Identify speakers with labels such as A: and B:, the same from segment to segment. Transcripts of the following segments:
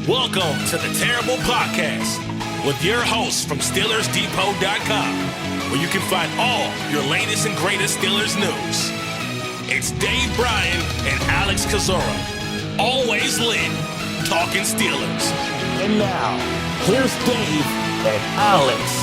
A: Welcome to the Terrible Podcast with your hosts from SteelersDepot.com, where you can find all your latest and greatest Steelers news. It's Dave Bryan and Alex Kozora, always lit, talking Steelers.
B: And now, here's Dave and Alex.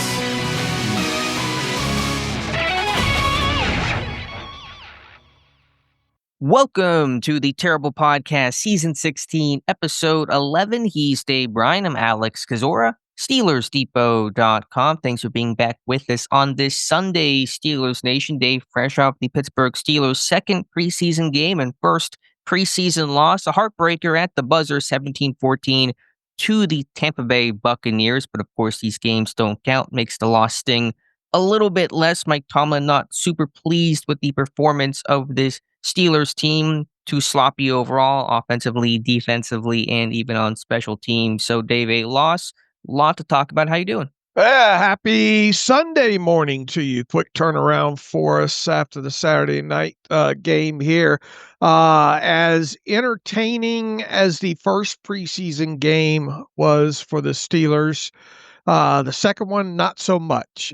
C: Welcome to the Terrible Podcast, Season 16, Episode 11. He's Dave Bryan. I'm Alex Kozora, SteelersDepot.com. Thanks for being back with us on this Sunday, Steelers Nation. Dave, fresh off the Pittsburgh Steelers' second preseason game and first preseason loss, a heartbreaker at the buzzer, 17-14 to the Tampa Bay Buccaneers. But of course, these games don't count, makes the loss sting a little bit less. Mike Tomlin not super pleased with the performance of this Steelers team, too sloppy overall, offensively, defensively, and even on special teams. So, Dave, a loss, a lot to talk about. How you doing?
D: Happy Sunday morning to you. Quick turnaround for us after the Saturday night game here. As entertaining as the first preseason game was for the Steelers, the second one, not so much.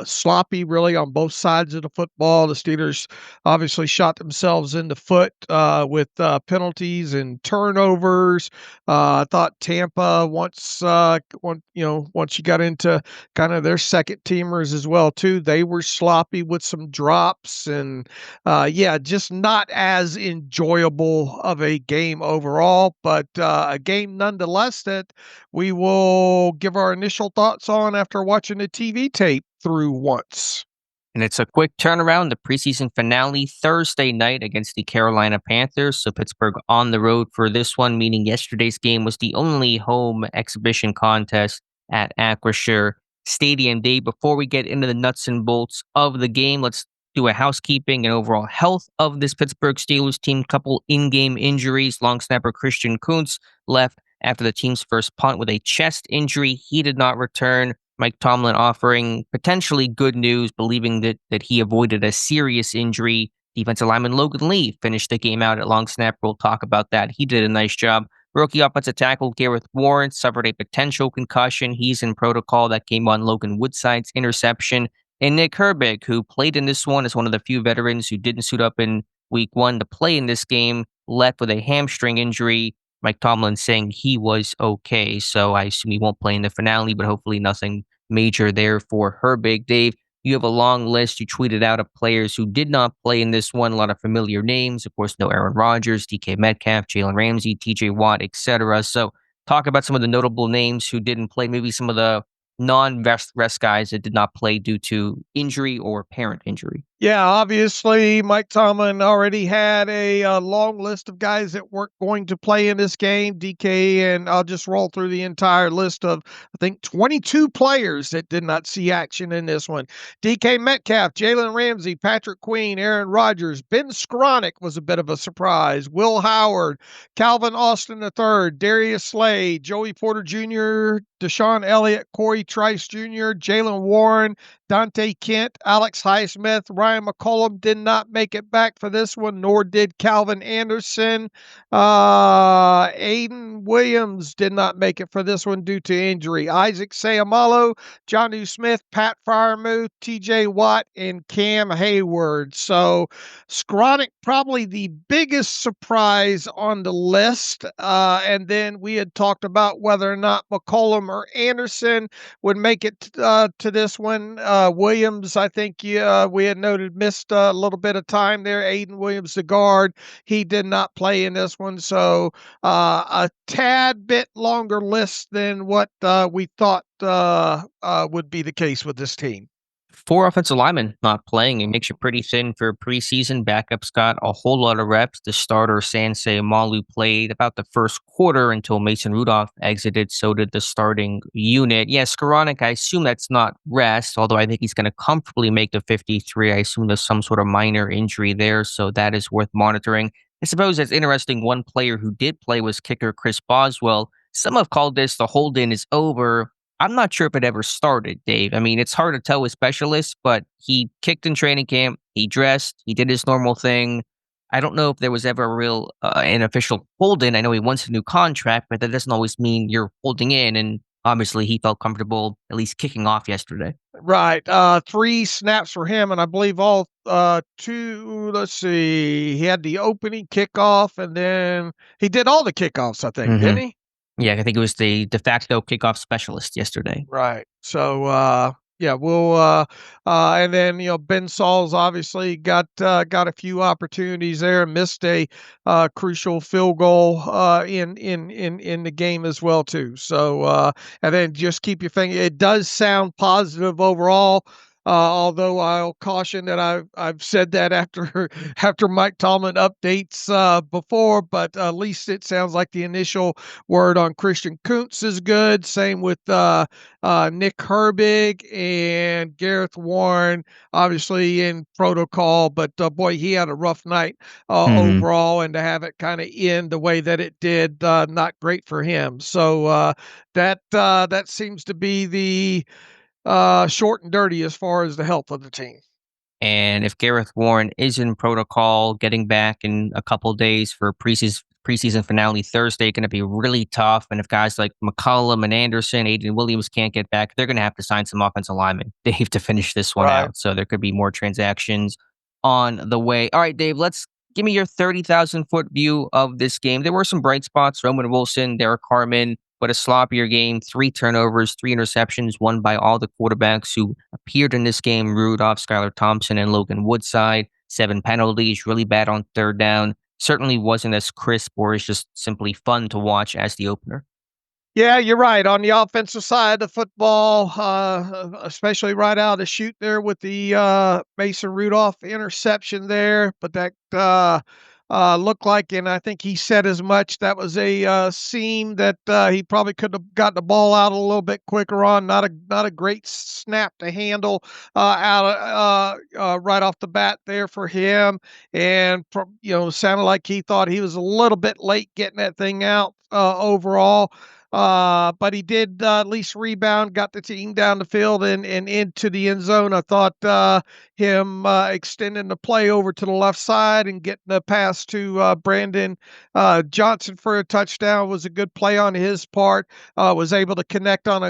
D: Sloppy, really, on both sides of the football. The Steelers obviously shot themselves in the foot with penalties and turnovers. I thought Tampa, once you got into kind of their second teamers as well, too, they were sloppy with some drops. And, just not as enjoyable of a game overall, but a game nonetheless that we will give our initial thoughts on after watching the TV tape through once.
C: And it's a quick turnaround. The preseason finale Thursday night against the Carolina Panthers. So Pittsburgh on the road for this one, meaning yesterday's game was the only home exhibition contest at Acrisure Stadium. Day before we get into the nuts and bolts of the game, let's do a housekeeping and overall health of this Pittsburgh Steelers team. Couple in-game injuries. Long snapper Christian Kuntz left after the team's first punt with a chest injury. He did not return. Mike Tomlin offering potentially good news, believing that he avoided a serious injury. Defensive lineman Logan Lee finished the game out at long snapper. We'll talk about that. He did a nice job. Rookie offensive tackle Gareth Warren suffered a potential concussion. He's in protocol. That came on Logan Woodside's interception. And Nick Herbig, who played in this one, is one of the few veterans who didn't suit up in week one to play in this game, left with a hamstring injury. Mike Tomlin saying he was okay, so I assume he won't play in the finale, but hopefully nothing major there for Herbig. Dave, you have a long list. You tweeted out of players who did not play in this one, a lot of familiar names. Of course, no Aaron Rodgers, DK Metcalf, Jalen Ramsey, TJ Watt, etc. So talk about some of the notable names who didn't play, maybe some of the non-rest guys that did not play due to injury or apparent injury.
D: Yeah, obviously, Mike Tomlin already had a long list of guys that weren't going to play in this game. DK, and I'll just roll through the entire list of, I think, 22 players that did not see action in this one. DK Metcalf, Jalen Ramsey, Patrick Queen, Aaron Rodgers, Ben Skronik was a bit of a surprise, Will Howard, Calvin Austin III, Darius Slay, Joey Porter Jr., Deshaun Elliott, Corey Trice Jr., Jalen Warren, Dante Kent, Alex Highsmith, Ryan McCollum did not make it back for this one, nor did Calvin Anderson. Aiden Williams did not make it for this one due to injury. Isaac Seumalo, Jonnu Smith, Pat Freiermuth, TJ Watt, and Cam Hayward. So Skronik probably the biggest surprise on the list. And then we had talked about whether or not McCollum or Anderson would make it to this one. Williams, I think we had noted, missed a little bit of time there. Aiden Williams, the guard, he did not play in this one. So a tad bit longer list than what we thought would be the case with this team.
C: 4 offensive linemen not playing. It makes you pretty thin for preseason. Backups got a whole lot of reps. The starter, Sansei Malu, played about the first quarter until Mason Rudolph exited. So did the starting unit. Yeah, Skronik, I assume that's not rest, although I think he's going to comfortably make the 53. I assume there's some sort of minor injury there, so that is worth monitoring. I suppose that's interesting. One player who did play was kicker Chris Boswell. Some have called this the hold-in is over. I'm not sure if it ever started, Dave. I mean, it's hard to tell with specialists, but he kicked in training camp. He dressed. He did his normal thing. I don't know if there was ever a real an official hold in. I know he wants a new contract, but that doesn't always mean you're holding in. And obviously, he felt comfortable at least kicking off yesterday.
D: Right. 3 snaps for him, and I believe all 2. Let's see. He had the opening kickoff, and then he did all the kickoffs, I think,
C: Hmm.
D: didn't he?
C: Yeah, I think it was the de facto kickoff specialist yesterday.
D: Right. So, yeah, we'll, and then, Ben Sauls obviously got a few opportunities there, missed a, crucial field goal, in the game as well too. So, and then just keep your finger. It does sound positive overall. Although I'll caution that I've said that after after Mike Tomlin updates before, but at least it sounds like the initial word on Christian Kuntz is good. Same with Nick Herbig and Gareth Warren, obviously in protocol, but boy, he had a rough night
C: Hmm.
D: overall, and to have it kind of end the way that it did, not great for him. So that seems to be the short and dirty as far as the health of the team.
C: And if Gareth Warren is in protocol, getting back in a couple days for preseason finale Thursday, going to be really tough. And if guys like McCollum and Anderson, Aiden Williams can't get back, they're going to have to sign some offensive linemen, Dave, to finish this one
D: Right.
C: out. So there could be more transactions on the way. All right, Dave, let's give me your 30,000-foot view of this game. There were some bright spots. Roman Wilson, Derek Harmon, but a sloppier game, 3 turnovers, 3 interceptions, won by all the quarterbacks who appeared in this game: Rudolph, Skylar Thompson, and Logan Woodside. 7 penalties, really bad on third down. Certainly wasn't as crisp or as just simply fun to watch as the opener.
D: Yeah, you're right. On the offensive side of football, especially right out of the chute there with the Mason Rudolph interception there, but that looked like, and I think he said as much, that was a seam that he probably could have got the ball out a little bit quicker on. Not a great snap to handle right off the bat there for him, and sounded like he thought he was a little bit late getting that thing out overall. But he did at least rebound, got the team down the field and into the end zone. I thought him extending the play over to the left side and getting the pass to Brandon Johnson for a touchdown was a good play on his part. Was able to connect on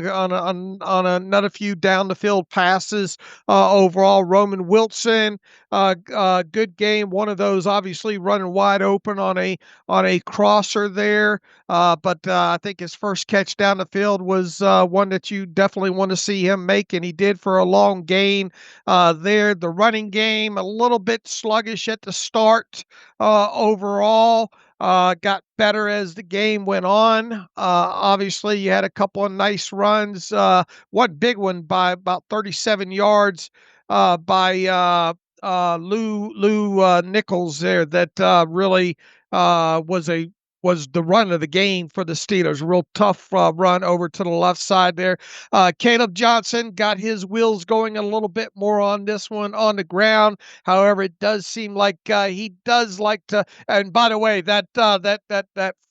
D: another few down the field passes. Overall, Roman Wilson, good game. One of those obviously running wide open on a crosser there. But I think his first catch down the field was one that you definitely want to see him make, and he did for a long gain there. The running game, a little bit sluggish at the start overall. Got better as the game went on. Obviously, you had a couple of nice runs. One big one by about 37 yards by Lou Nichols there that really was the run of the game for the Steelers. Real tough run over to the left side there. Caleb Johnson got his wheels going a little bit more on this one on the ground. However, it does seem like he does like to. And by the way, that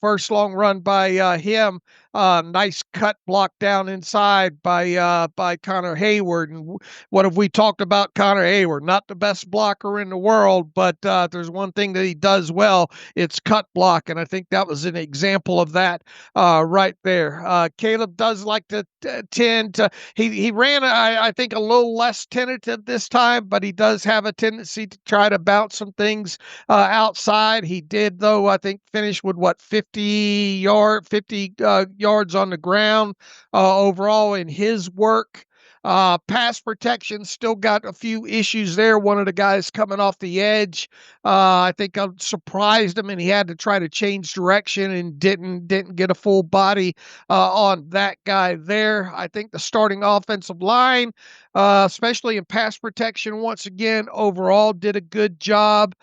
D: first long run by him, nice cut block down inside by Connor Hayward. And what have we talked about Connor Hayward? Not the best blocker in the world, but there's one thing that he does well. It's cut block, and I think that was an example of that right there. Caleb does like to tend to. He ran, I think, a little less tentative this time, but he does have a tendency to try to bounce some things outside. He did, though, I think, finish with 50 yards on the ground overall in his work. Pass protection still got a few issues there. One of the guys coming off the edge, I think I surprised him, and he had to try to change direction and didn't get a full body on that guy there. I think the starting offensive line, especially in pass protection, once again overall did a good job.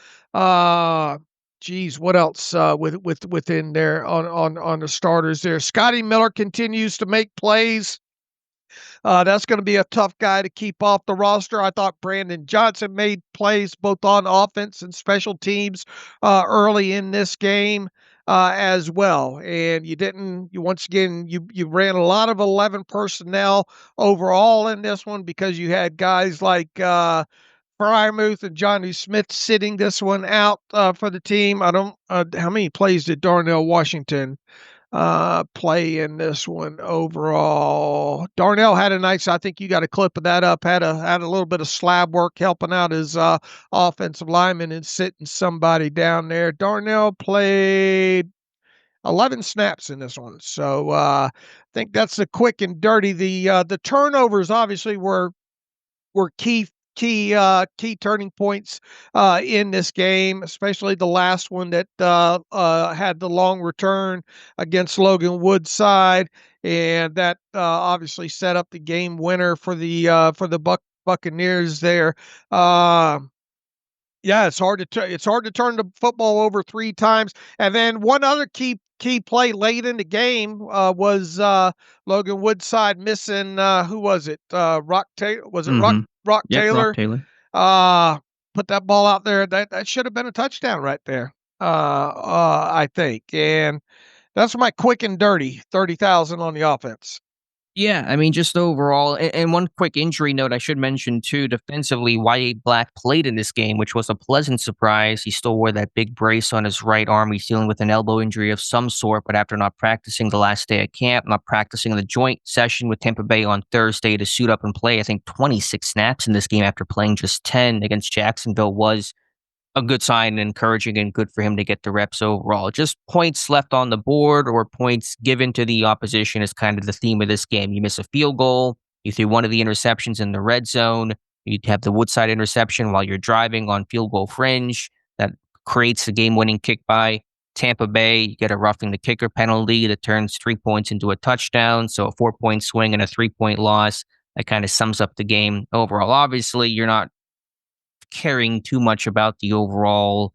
D: Geez, what else within there on the starters there? Scotty Miller continues to make plays. That's going to be a tough guy to keep off the roster. I thought Brandon Johnson made plays both on offense and special teams early in this game as well. And once again, you ran a lot of 11 personnel overall in this one because you had guys like Fryermuth and Johnny Smith sitting this one out for the team. I don't. How many plays did Darnell Washington play in this one overall? Darnell had a nice. I think you got a clip of that up. Had a little bit of slab work helping out his offensive lineman and sitting somebody down there. Darnell played 11 snaps in this one. So I think that's the quick and dirty. The turnovers obviously were key turning points in this game, especially the last one that had the long return against Logan Woodside, and that obviously set up the game winner for the Buccaneers there. Yeah, it's hard to turn the football over 3 times. And then one other key play late in the game was Logan Woodside missing who was it? Rock Taylor, was it Rock
C: Yep,
D: Taylor?
C: Rock Taylor.
D: Put that ball out there. That should have been a touchdown right there. I think. And that's my quick and dirty 30,000 on the offense.
C: Yeah, I mean, just overall, and one quick injury note I should mention too, defensively, Wyatt Black played in this game, which was a pleasant surprise. He still wore that big brace on his right arm. He's dealing with an elbow injury of some sort, but after not practicing the last day at camp, not practicing the joint session with Tampa Bay on Thursday to suit up and play, I think 26 snaps in this game after playing just 10 against Jacksonville was a good sign and encouraging and good for him to get the reps overall. Just points left on the board or points given to the opposition is kind of the theme of this game. You miss a field goal, you threw one of the interceptions in the red zone, you'd have the Woodside interception while you're driving on field goal fringe. That creates the game-winning kick by Tampa Bay. You get a roughing the kicker penalty that turns 3 points into a touchdown. So a 4-point swing and a 3-point loss. That kind of sums up the game overall. Obviously, you're not caring too much about the overall,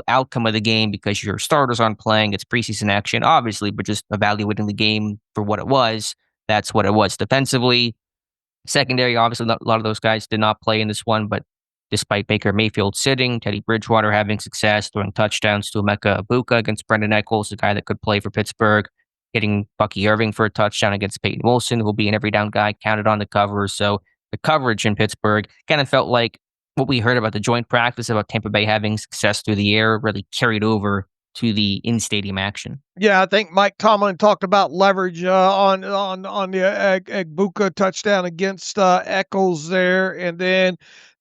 C: outcome of the game because your starters aren't playing. It's preseason action, obviously, but just evaluating the game for what it was. That's what it was defensively. Secondary, obviously, a lot of those guys did not play in this one, but despite Baker Mayfield sitting, Teddy Bridgewater having success, throwing touchdowns to Emeka Ibuka against Brendan Eccles, a guy that could play for Pittsburgh, hitting Bucky Irving for a touchdown against Peyton Wilson, who will be an every down guy, counted on the cover. So the coverage in Pittsburgh kind of felt like what we heard about the joint practice about Tampa Bay having success through the air really carried over to the in-stadium action.
D: Yeah, I think Mike Tomlin talked about leverage on the Ibuka touchdown against Eccles there, and then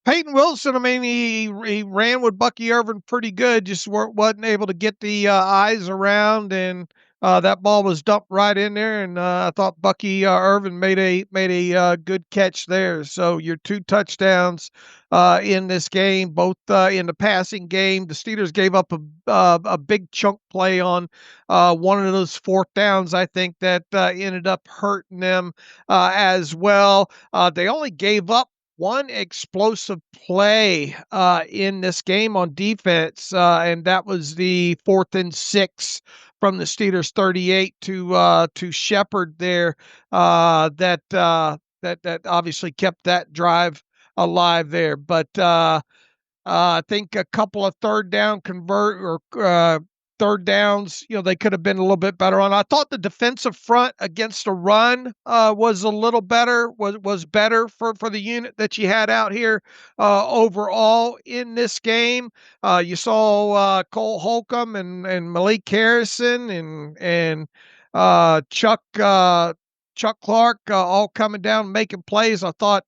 D: Peyton Wilson. I mean, he ran with Bucky Irving pretty good, just wasn't able to get the eyes around, and that ball was dumped right in there. And I thought Bucky Irving made a good catch there. So your 2 touchdowns in this game, both in the passing game. The Steelers gave up a big chunk play on one of those 4th downs, I think, that ended up hurting them as well. They only gave up one explosive play in this game on defense, and that was the 4th and 6 from the Steelers 38 to Shepard there. That obviously kept that drive alive there. But I think a couple of third downs, they could have been a little bit better on. I thought the defensive front against the run was a little better, was better for the unit that you had out here overall in this game. You saw Cole Holcomb and Malik Harrison and Chuck Clark all coming down making plays. I thought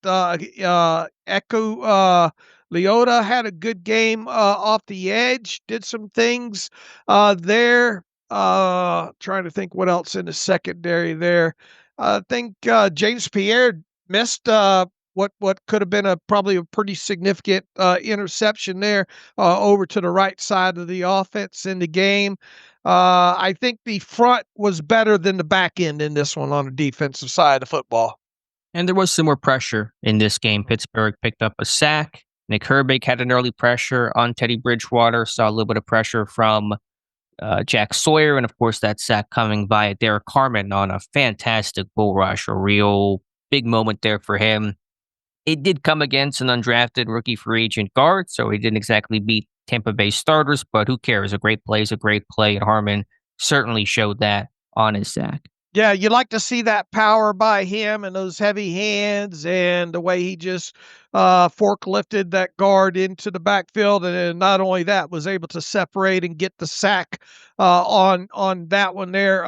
D: Echo Leota had a good game off the edge, did some things there. Trying to think what else in the secondary there. I think James Pierre missed what could have been probably a pretty significant interception there over to the right side of the offense in the game. I think the front was better than the back end in this one on the defensive side of football.
C: And there was some more pressure in this game. Pittsburgh picked up a sack. Nick Herbig had an early pressure on Teddy Bridgewater, saw a little bit of pressure from Jack Sawyer, and of course that sack coming via Derek Harmon on a fantastic bull rush, a real big moment there for him. It did come against an undrafted rookie free agent guard, so he didn't exactly beat Tampa Bay starters, but who cares? A great play is a great play, and Harmon certainly showed that on his sack.
D: Yeah, you like to see that power by him and those heavy hands and the way he just forklifted that guard into the backfield, and then not only that, was able to separate and get the sack on that one there.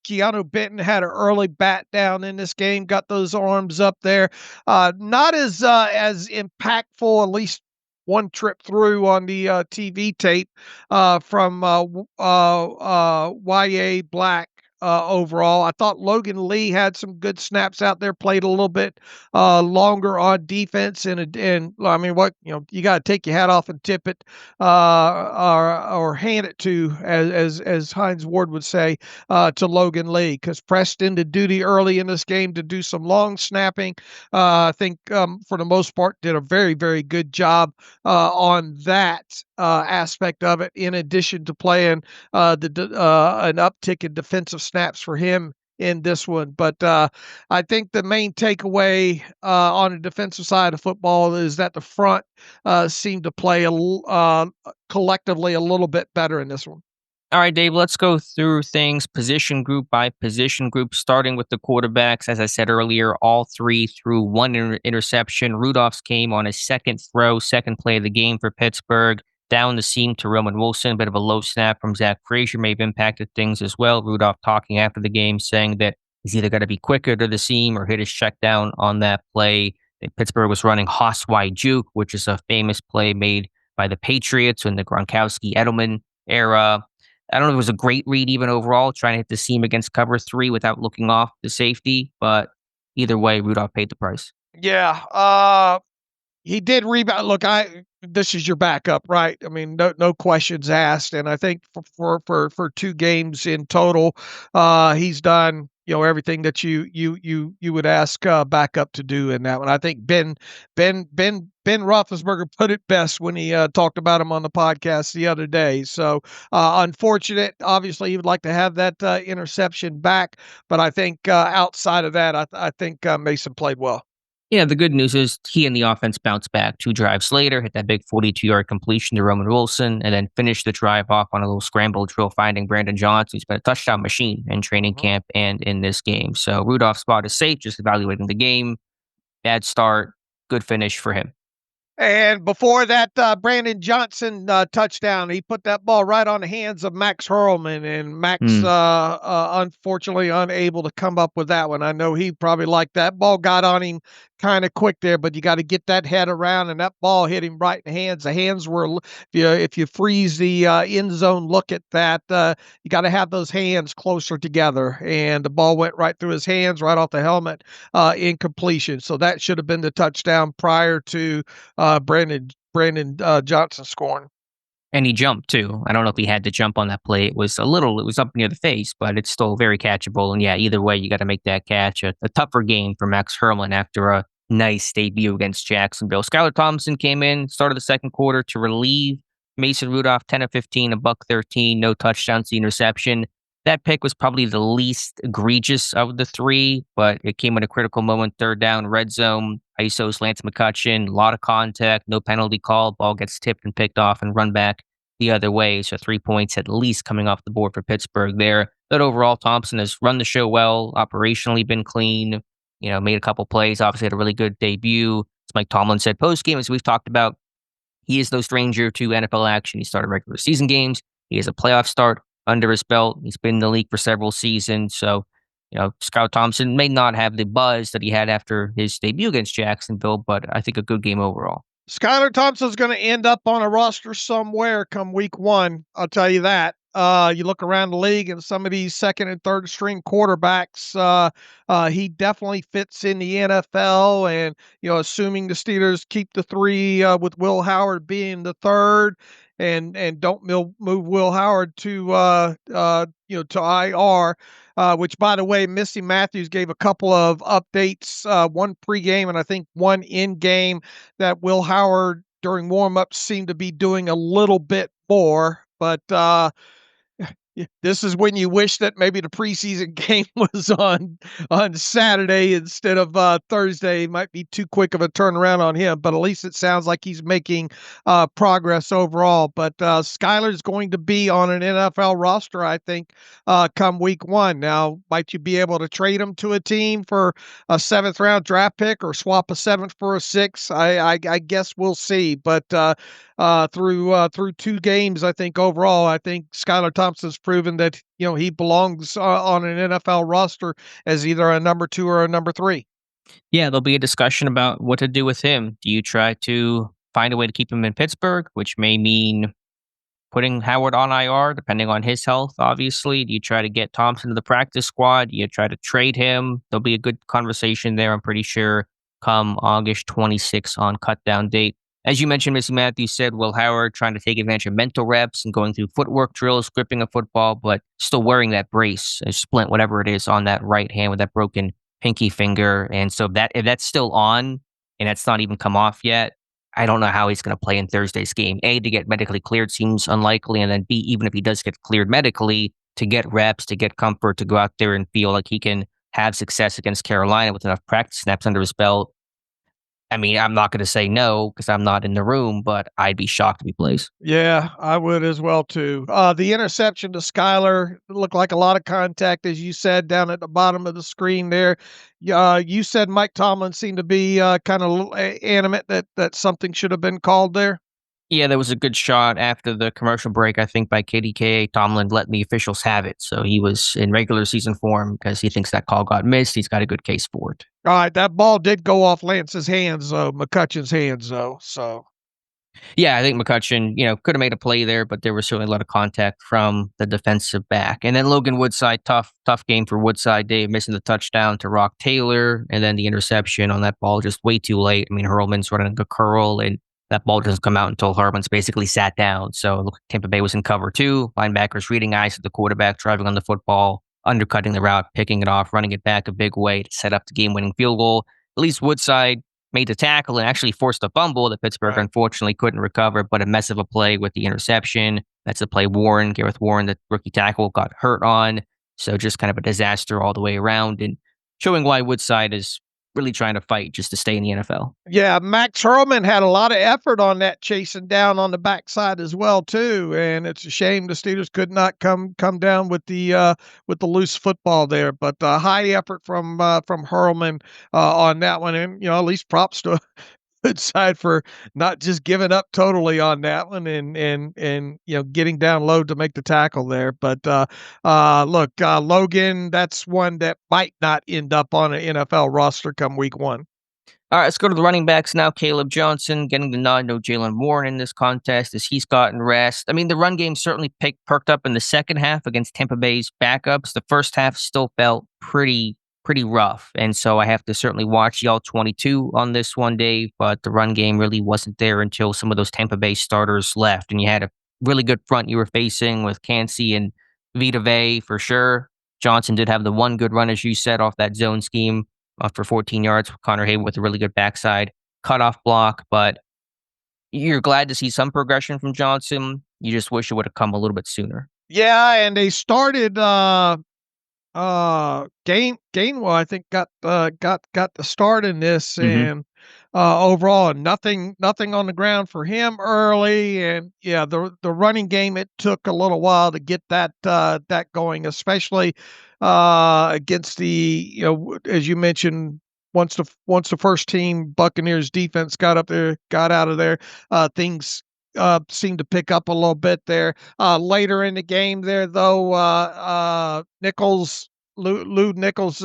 D: Keanu Benton had an early bat down in this game, got those arms up there. Not as impactful, at least one trip through on the TV tape from YA Black. Overall, I thought Logan Lee had some good snaps out there, played a little bit longer on defense, and I mean, what you got to take your hat off and tip it, or hand it to, as Hines Ward would say, to Logan Lee, because pressed into duty early in this game to do some long snapping. I think for the most part did a very, very good job on that aspect of it. In addition to playing an uptick in defensive snaps for him in this one. But I think the main takeaway on the defensive side of football is that the front seemed to play collectively a little bit better in this one.
C: All right, Dave, let's go through things position group by position group, starting with the quarterbacks. As I said earlier, all three threw one interception. Rudolph's came on his second throw, second play of the game for Pittsburgh. Down the seam to Roman Wilson, a bit of a low snap from Zach Frazier may have impacted things as well. Rudolph talking after the game, saying that he's either got to be quicker to the seam or hit his check down on that play. Pittsburgh was running Hoss wide juke, which is a famous play made by the Patriots in the Gronkowski-Edelman era. I don't know if it was a great read even overall, trying to hit the seam against cover three without looking off the safety, but either way, Rudolph paid the price.
D: Yeah, he did rebound. Look, this is your backup, right? I mean, no questions asked. And I think for 2 games in total, he's done everything that you would ask backup to do in that one. I think Ben Roethlisberger put it best when he talked about him on the podcast the other day. So unfortunate. Obviously, he would like to have that interception back, but I think outside of that, I think Mason played well.
C: Yeah, the good news is he and the offense bounced back 2 drives later, hit that big 42-yard completion to Roman Wilson, and then finished the drive off on a little scramble drill, finding Brandon Johnson, who's been a touchdown machine in training camp and in this game. So Rudolph's spot is safe, just evaluating the game. Bad start, good finish for him.
D: And before that Brandon Johnson touchdown, he put that ball right on the hands of Max Hurlman, and Max unfortunately unable to come up with that one. I know he probably liked that ball, got on him kind of quick there, but you got to get that head around, and that ball hit him right in the hands. The hands were, if you freeze the end zone look at that, you got to have those hands closer together, and the ball went right through his hands, right off the helmet, incompletion. So that should have been the touchdown prior to Brandon Johnson scoring.
C: And he jumped too. I don't know if he had to jump on that play. It was up near the face, but it's still very catchable. And yeah, either way, you got to make that catch. A tougher game for Max Hurlman after a nice debut against Jacksonville. Skylar Thompson came in, started the second quarter to relieve Mason Rudolph, 10 of 15, $113, no touchdowns, the interception. That pick was probably the least egregious of the 3, but it came at a critical moment, third down, red zone. ISO's Lance McCutcheon, a lot of contact, no penalty call. Ball gets tipped and picked off and run back the other way. So 3 points at least coming off the board for Pittsburgh there. But overall, Thompson has run the show well, operationally been clean, made a couple plays, obviously had a really good debut. As Mike Tomlin said postgame, as we've talked about, he is no stranger to NFL action. He started regular season games. He has a playoff start under his belt. He's been in the league for several seasons. So, Skylar Thompson may not have the buzz that he had after his debut against Jacksonville, but I think a good game overall.
D: Skylar Thompson's going to end up on a roster somewhere come week 1. I'll tell you that. You look around the league and some of these second and third string quarterbacks, he definitely fits in the NFL. And, assuming the Steelers keep the 3 with Will Howard being the third, and don't move Will Howard to to IR, which, by the way, Missy Matthews gave a couple of updates, one pregame and I think one in-game, that Will Howard during warm-ups seemed to be doing a little bit more. But Yeah, this is when you wish that maybe the preseason game was on Saturday instead of Thursday. It might be too quick of a turnaround on him, but at least it sounds like he's making progress overall. But Skylar's going to be on an NFL roster, I think, come week 1. Now, might you be able to trade him to a team for a 7th round draft pick or swap a 7th for a 6th? I guess we'll see. But through 2 games, I think overall, I think Skylar Thompson's proven that he belongs on an NFL roster as either a number 2 or a number 3.
C: Yeah, there'll be a discussion about what to do with him. Do you try to find a way to keep him in Pittsburgh, which may mean putting Howard on IR, depending on his health, obviously? Do you try to get Thompson to the practice squad? Do you try to trade him? There'll be a good conversation there, I'm pretty sure, come August 26th on cutdown date. As you mentioned, Missy Matthews said, Will Howard trying to take advantage of mental reps and going through footwork drills, gripping a football, but still wearing that brace, a splint, whatever it is, on that right hand with that broken pinky finger. And so if that's still on and that's not even come off yet, I don't know how he's going to play in Thursday's game. A, to get medically cleared seems unlikely. And then B, even if he does get cleared medically, to get reps, to get comfort, to go out there and feel like he can have success against Carolina with enough practice snaps under his belt. I mean, I'm not going to say no because I'm not in the room, but I'd be shocked if he plays.
D: Yeah, I would as well, too. The interception to Skylar looked like a lot of contact, as you said, down at the bottom of the screen there. You said Mike Tomlin seemed to be kind of animate that something should have been called there.
C: Yeah, there was a good shot after the commercial break, I think, by KDKA. Tomlin letting the officials have it. So he was in regular season form because he thinks that call got missed. He's got a good case for it.
D: All right, that ball did go off Lance's hands, though, McCutcheon's hands, though. So,
C: yeah, I think McCutcheon, could have made a play there, but there was certainly a lot of contact from the defensive back. And then Logan Woodside, tough game for Woodside. Dave missing the touchdown to Rock Taylor, and then the interception on that ball just way too late. I mean, Hurlman's running a curl, and that ball doesn't come out until Hurlman's basically sat down. So it looked like Tampa Bay was in cover 2. Linebackers reading eyes at the quarterback, driving on the football, undercutting the route, picking it off, running it back a big way to set up the game-winning field goal. At least Woodside made the tackle and actually forced a fumble that Pittsburgh unfortunately couldn't recover, but a mess of a play with the interception. That's the play Gareth Warren, the rookie tackle, got hurt on. So just kind of a disaster all the way around, and showing why Woodside is really trying to fight just to stay in the NFL.
D: Yeah, Max Hurlman had a lot of effort on that, chasing down on the backside as well too, and it's a shame the Steelers could not come down with the loose football there. But high effort from Hurlman on that one, and at least props to Woodside for not just giving up totally on that one and getting down low to make the tackle there. But look, Logan, that's one that might not end up on an NFL roster come week 1.
C: All right, let's go to the running backs now. Caleb Johnson getting the nod. No Jalen Warren in this contest as he's gotten rest. I mean, the run game certainly perked up in the second half against Tampa Bay's backups. The first half still felt pretty rough. And so I have to certainly watch y'all 22 on this one, Dave, but the run game really wasn't there until some of those Tampa Bay starters left. And you had a really good front you were facing with Cansey and Vita Vea for sure. Johnson did have the one good run, as you said, off that zone scheme for 14 yards. Connor Haywood with a really good backside cutoff block, but you're glad to see some progression from Johnson. You just wish it would have come a little bit sooner.
D: Yeah, and they started Gainwell, I think, got the start in this, and overall nothing on the ground for him early. And yeah, the running game, it took a little while to get that going, especially against the as you mentioned, once the first team Buccaneers defense got out of there, things seemed to pick up a little bit there. Later in the game there, though, Lou Nichols,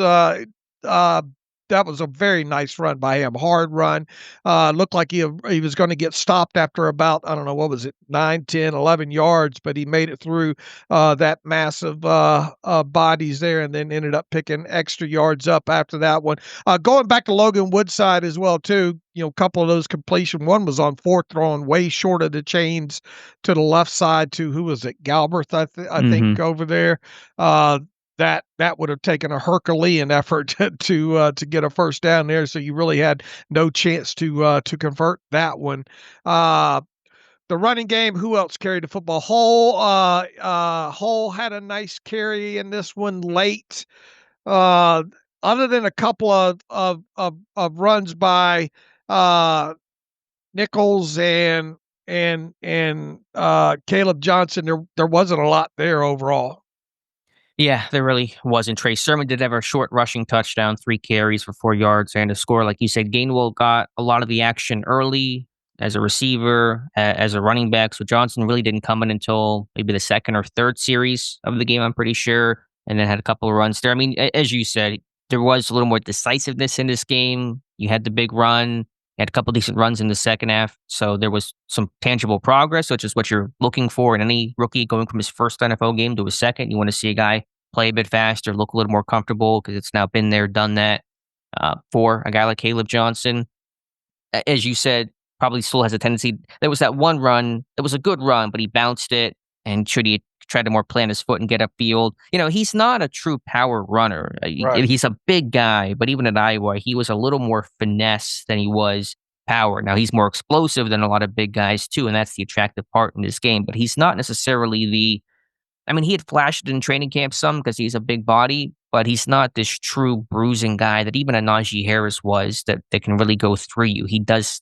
D: that was a very nice run by him. Hard run. Looked like he was going to get stopped after about, I don't know, what was it, 9, 10, 11 yards, but he made it through that massive bodies there and then ended up picking extra yards up after that one. Going back to Logan Woodside as well, too, a couple of those completion. One was on 4th, throwing way short of the chains to the left side to, who was it, Galbraith, I think, over there. That would have taken a Herculean effort to get a first down there. So you really had no chance to convert that one. The the running game, who else carried the football? Hull had a nice carry in this one late. Other than a couple of runs by Nichols and Caleb Johnson, there wasn't a lot there overall.
C: Yeah, there really wasn't. Trey Sermon did have a short rushing touchdown, 3 carries for 4 yards and a score. Like you said, Gainwell got a lot of the action early as a receiver, as a running back. So Johnson really didn't come in until maybe the second or third series of the game, I'm pretty sure, and then had a couple of runs there. I mean, as you said, there was a little more decisiveness in this game. You had the big run. Had a couple decent runs in the second half, so there was some tangible progress, which is what you're looking for in any rookie going from his first NFL game to his second. You want to see a guy play a bit faster, look a little more comfortable, because it's now been there, done that for a guy like Caleb Johnson. As you said, probably still has a tendency. There was that one run. It was a good run, but he bounced it, and should he tried to more plant his foot and get upfield. He's not a true power runner.
D: Right.
C: He's a big guy, but even at Iowa, he was a little more finesse than he was power. Now, he's more explosive than a lot of big guys, too, and that's the attractive part in this game. But he's not necessarily he had flashed in training camp some because he's a big body, but he's not this true bruising guy that even a Najee Harris was that can really go through you. He does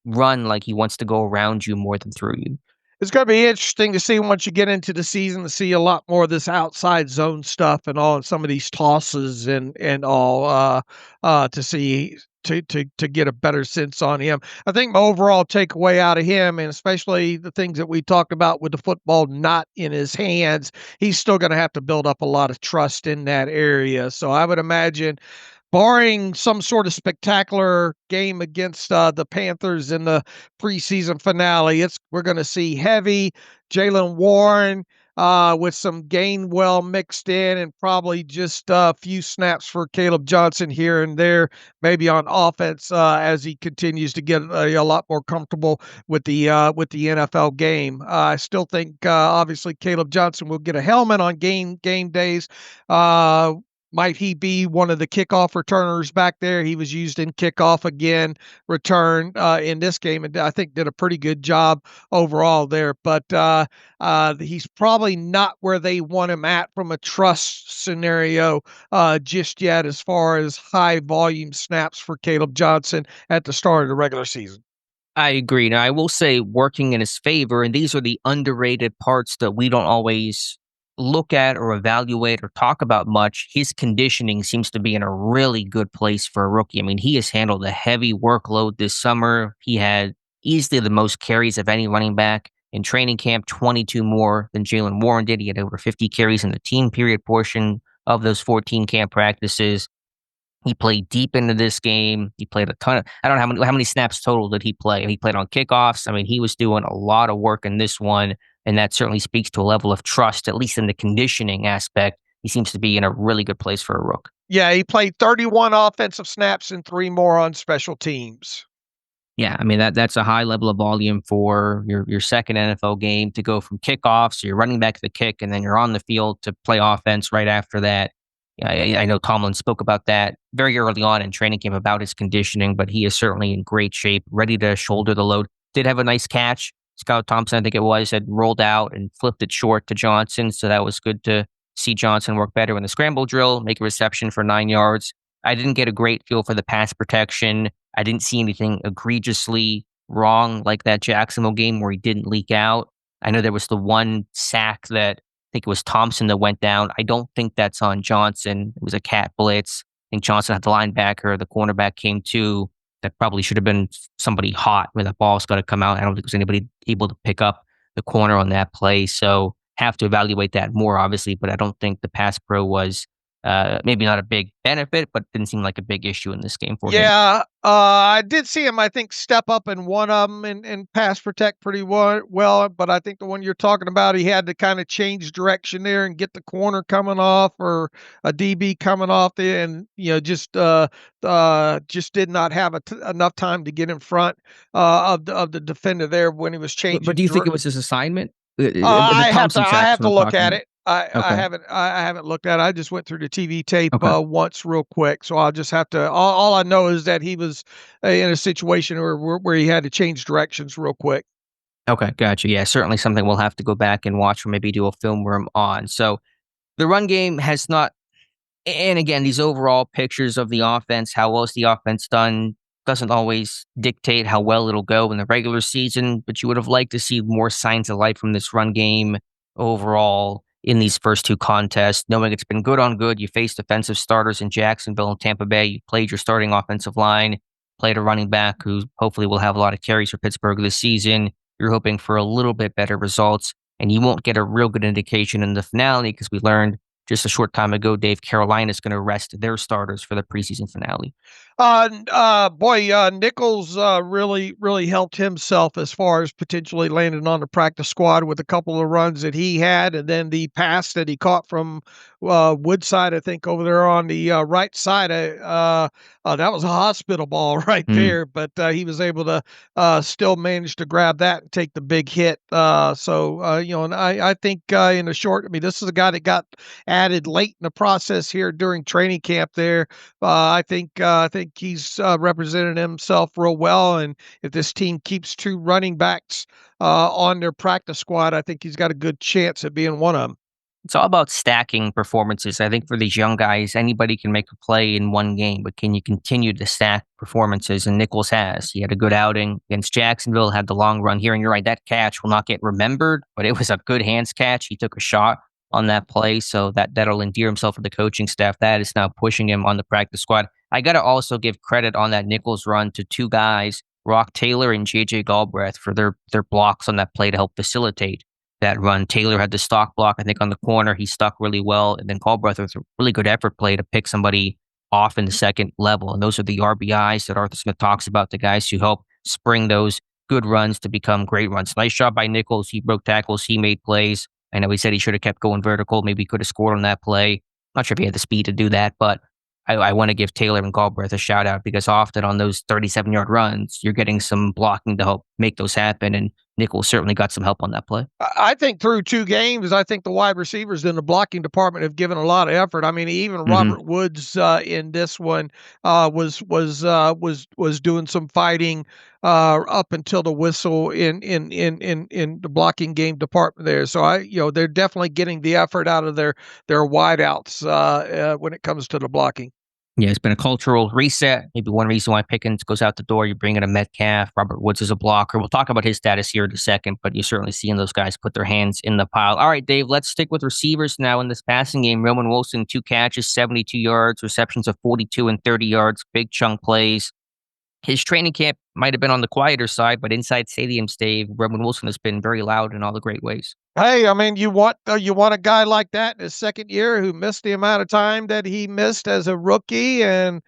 C: run like he wants to go around you more than through you.
D: It's going to be interesting to see once you get into the season to see a lot more of this outside zone stuff and all, and some of these tosses and all, to see to get a better sense on him. I think my overall takeaway out of him, and especially the things that we talked about with the football not in his hands, he's still going to have to build up a lot of trust in that area. So I would imagine, barring some sort of spectacular game against the Panthers in the preseason finale, we're going to see heavy Jaylen Warren with some Gainwell mixed in, and probably just a few snaps for Caleb Johnson here and there, maybe on offense as he continues to get a lot more comfortable with the NFL game. I still think obviously Caleb Johnson will get a helmet on game days. Might he be one of the kickoff returners back there? He was used in kickoff return in this game, and I think did a pretty good job overall there. But he's probably not where they want him at from a trust scenario just yet, as far as high volume snaps for Caleb Johnson at the start of the regular season.
C: I agree. Now, I will say, working in his favor, and these are the underrated parts that we don't always look at or evaluate or talk about much. His conditioning seems to be in a really good place for a rookie. I mean, he has handled a heavy workload this summer. He had easily the most carries of any running back in training camp, 22 more than Jaylen Warren did. He had over 50 carries in the team period portion of those 14 camp practices. He played deep into this game. He played a ton of, I don't know how many snaps total did he play. He played on kickoffs. I mean, he was doing a lot of work in this one, and that certainly speaks to a level of trust, at least in the conditioning aspect. He seems to be in a really good place for a rook.
D: Yeah, he played 31 offensive snaps and 3 more on special teams.
C: Yeah, I mean, that's a high level of volume for your second NFL game, to go from kickoffs, so you're running back the kick, and then you're on the field to play offense right after that. I know Tomlin spoke about that very early on in training camp about his conditioning, but he is certainly in great shape, ready to shoulder the load. Did have a nice catch. Skylar Thompson, I think it was, had rolled out and flipped it short to Johnson, so that was good to see Johnson work better in the scramble drill, make a reception for 9 yards. I didn't get a great feel for the pass protection. I didn't see anything egregiously wrong like that Jacksonville game where he didn't leak out. I know there was the one sack that I think it was Thompson that went down. I don't think that's on Johnson. It was a cat blitz. I think Johnson had the linebacker. The cornerback came too. That probably should have been somebody hot where the ball's got to come out. I don't think there's anybody able to pick up the corner on that play. So have to evaluate that more, obviously. But I don't think the pass pro was maybe not a big benefit, but didn't seem like a big issue in this game for him.
D: Yeah, I did see him, I think, step up in one of them and pass protect pretty well. But I think the one you're talking about, he had to kind of change direction there and get the corner coming off or a DB coming off there, and just did not have enough time to get in front of the defender there when he was changing.
C: But do you think it was his assignment?
D: I have to look at it.
C: Okay.
D: I haven't looked at it. I just went through the TV tape once real quick, so I'll just have to. All I know is that he was in a situation where he had to change directions real quick.
C: Okay, gotcha. Yeah, certainly something we'll have to go back and watch or maybe do a film room on. So the run game has not, and again, these overall pictures of the offense, how well is the offense done, doesn't always dictate how well it'll go in the regular season, but you would have liked to see more signs of life from this run game overall in these first two contests, knowing it's been good on good. You faced defensive starters in Jacksonville and Tampa Bay. You played your starting offensive line, played a running back who hopefully will have a lot of carries for Pittsburgh this season. You're hoping for a little bit better results, and you won't get a real good indication in the finale because we learned just a short time ago, Dave, Carolina is going to rest their starters for the preseason finale.
D: Nichols really helped himself as far as potentially landing on the practice squad with a couple of runs that he had, and then the pass that he caught from Woodside, I think, over there on the right side. That was a hospital ball right there, but he was able to still manage to grab that and take the big hit. And I think in the short, I mean, this is a guy that got added late in the process here during training camp there. I think he's represented himself real well, and if this team keeps two running backs on their practice squad, I think he's got a good chance at being one of them.
C: It's all about stacking performances. I think for these young guys, anybody can make a play in one game, but can you continue to stack performances? And Nichols has. He had a good outing against Jacksonville, had the long run here. And you're right, that catch will not get remembered, but it was a good hands catch. He took a shot on that play, so that'll endear himself with the coaching staff. That is now pushing him on the practice squad. I got to also give credit on that Nichols run to two guys, Rock Taylor and J.J. Galbraith, for their blocks on that play to help facilitate that run. Taylor had the stock block, I think, on the corner. He stuck really well. And then Galbraith with a really good effort play to pick somebody off in the second level. And those are the RBIs that Arthur Smith talks about, the guys who help spring those good runs to become great runs. Nice job by Nichols. He broke tackles. He made plays. I know he said he should have kept going vertical. Maybe he could have scored on that play. Not sure if he had the speed to do that, but I want to give Taylor and Galbraith a shout out because often on those 37-yard runs, you're getting some blocking to help make those happen. And Nichols certainly got some help on that play.
D: I think through two games, I think the wide receivers in the blocking department have given a lot of effort. I mean, even Robert Woods in this one was doing some fighting up until the whistle in the blocking game department there. So they're definitely getting the effort out of their wideouts when it comes to the blocking.
C: Yeah, it's been a cultural reset. Maybe one reason why Pickens goes out the door, you bring in a Metcalf. Robert Woods is a blocker. We'll talk about his status here in a second, but you're certainly seeing those guys put their hands in the pile. All right, Dave, let's stick with receivers now in this passing game. Roman Wilson, 2 catches, 72 yards, receptions of 42 and 30 yards, big chunk plays. His training camp might have been on the quieter side, but inside stadiums, Dave, Roman Wilson has been very loud in all the great ways.
D: Hey, I mean, you want a guy like that in his second year who missed the amount of time that he missed as a rookie, and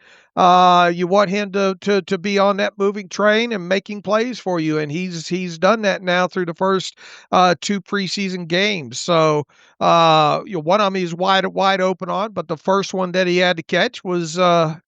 D: you want him to be on that moving train and making plays for you, and he's done that now through the first 2 preseason games. So one of them he's wide open on, but the first one that he had to catch was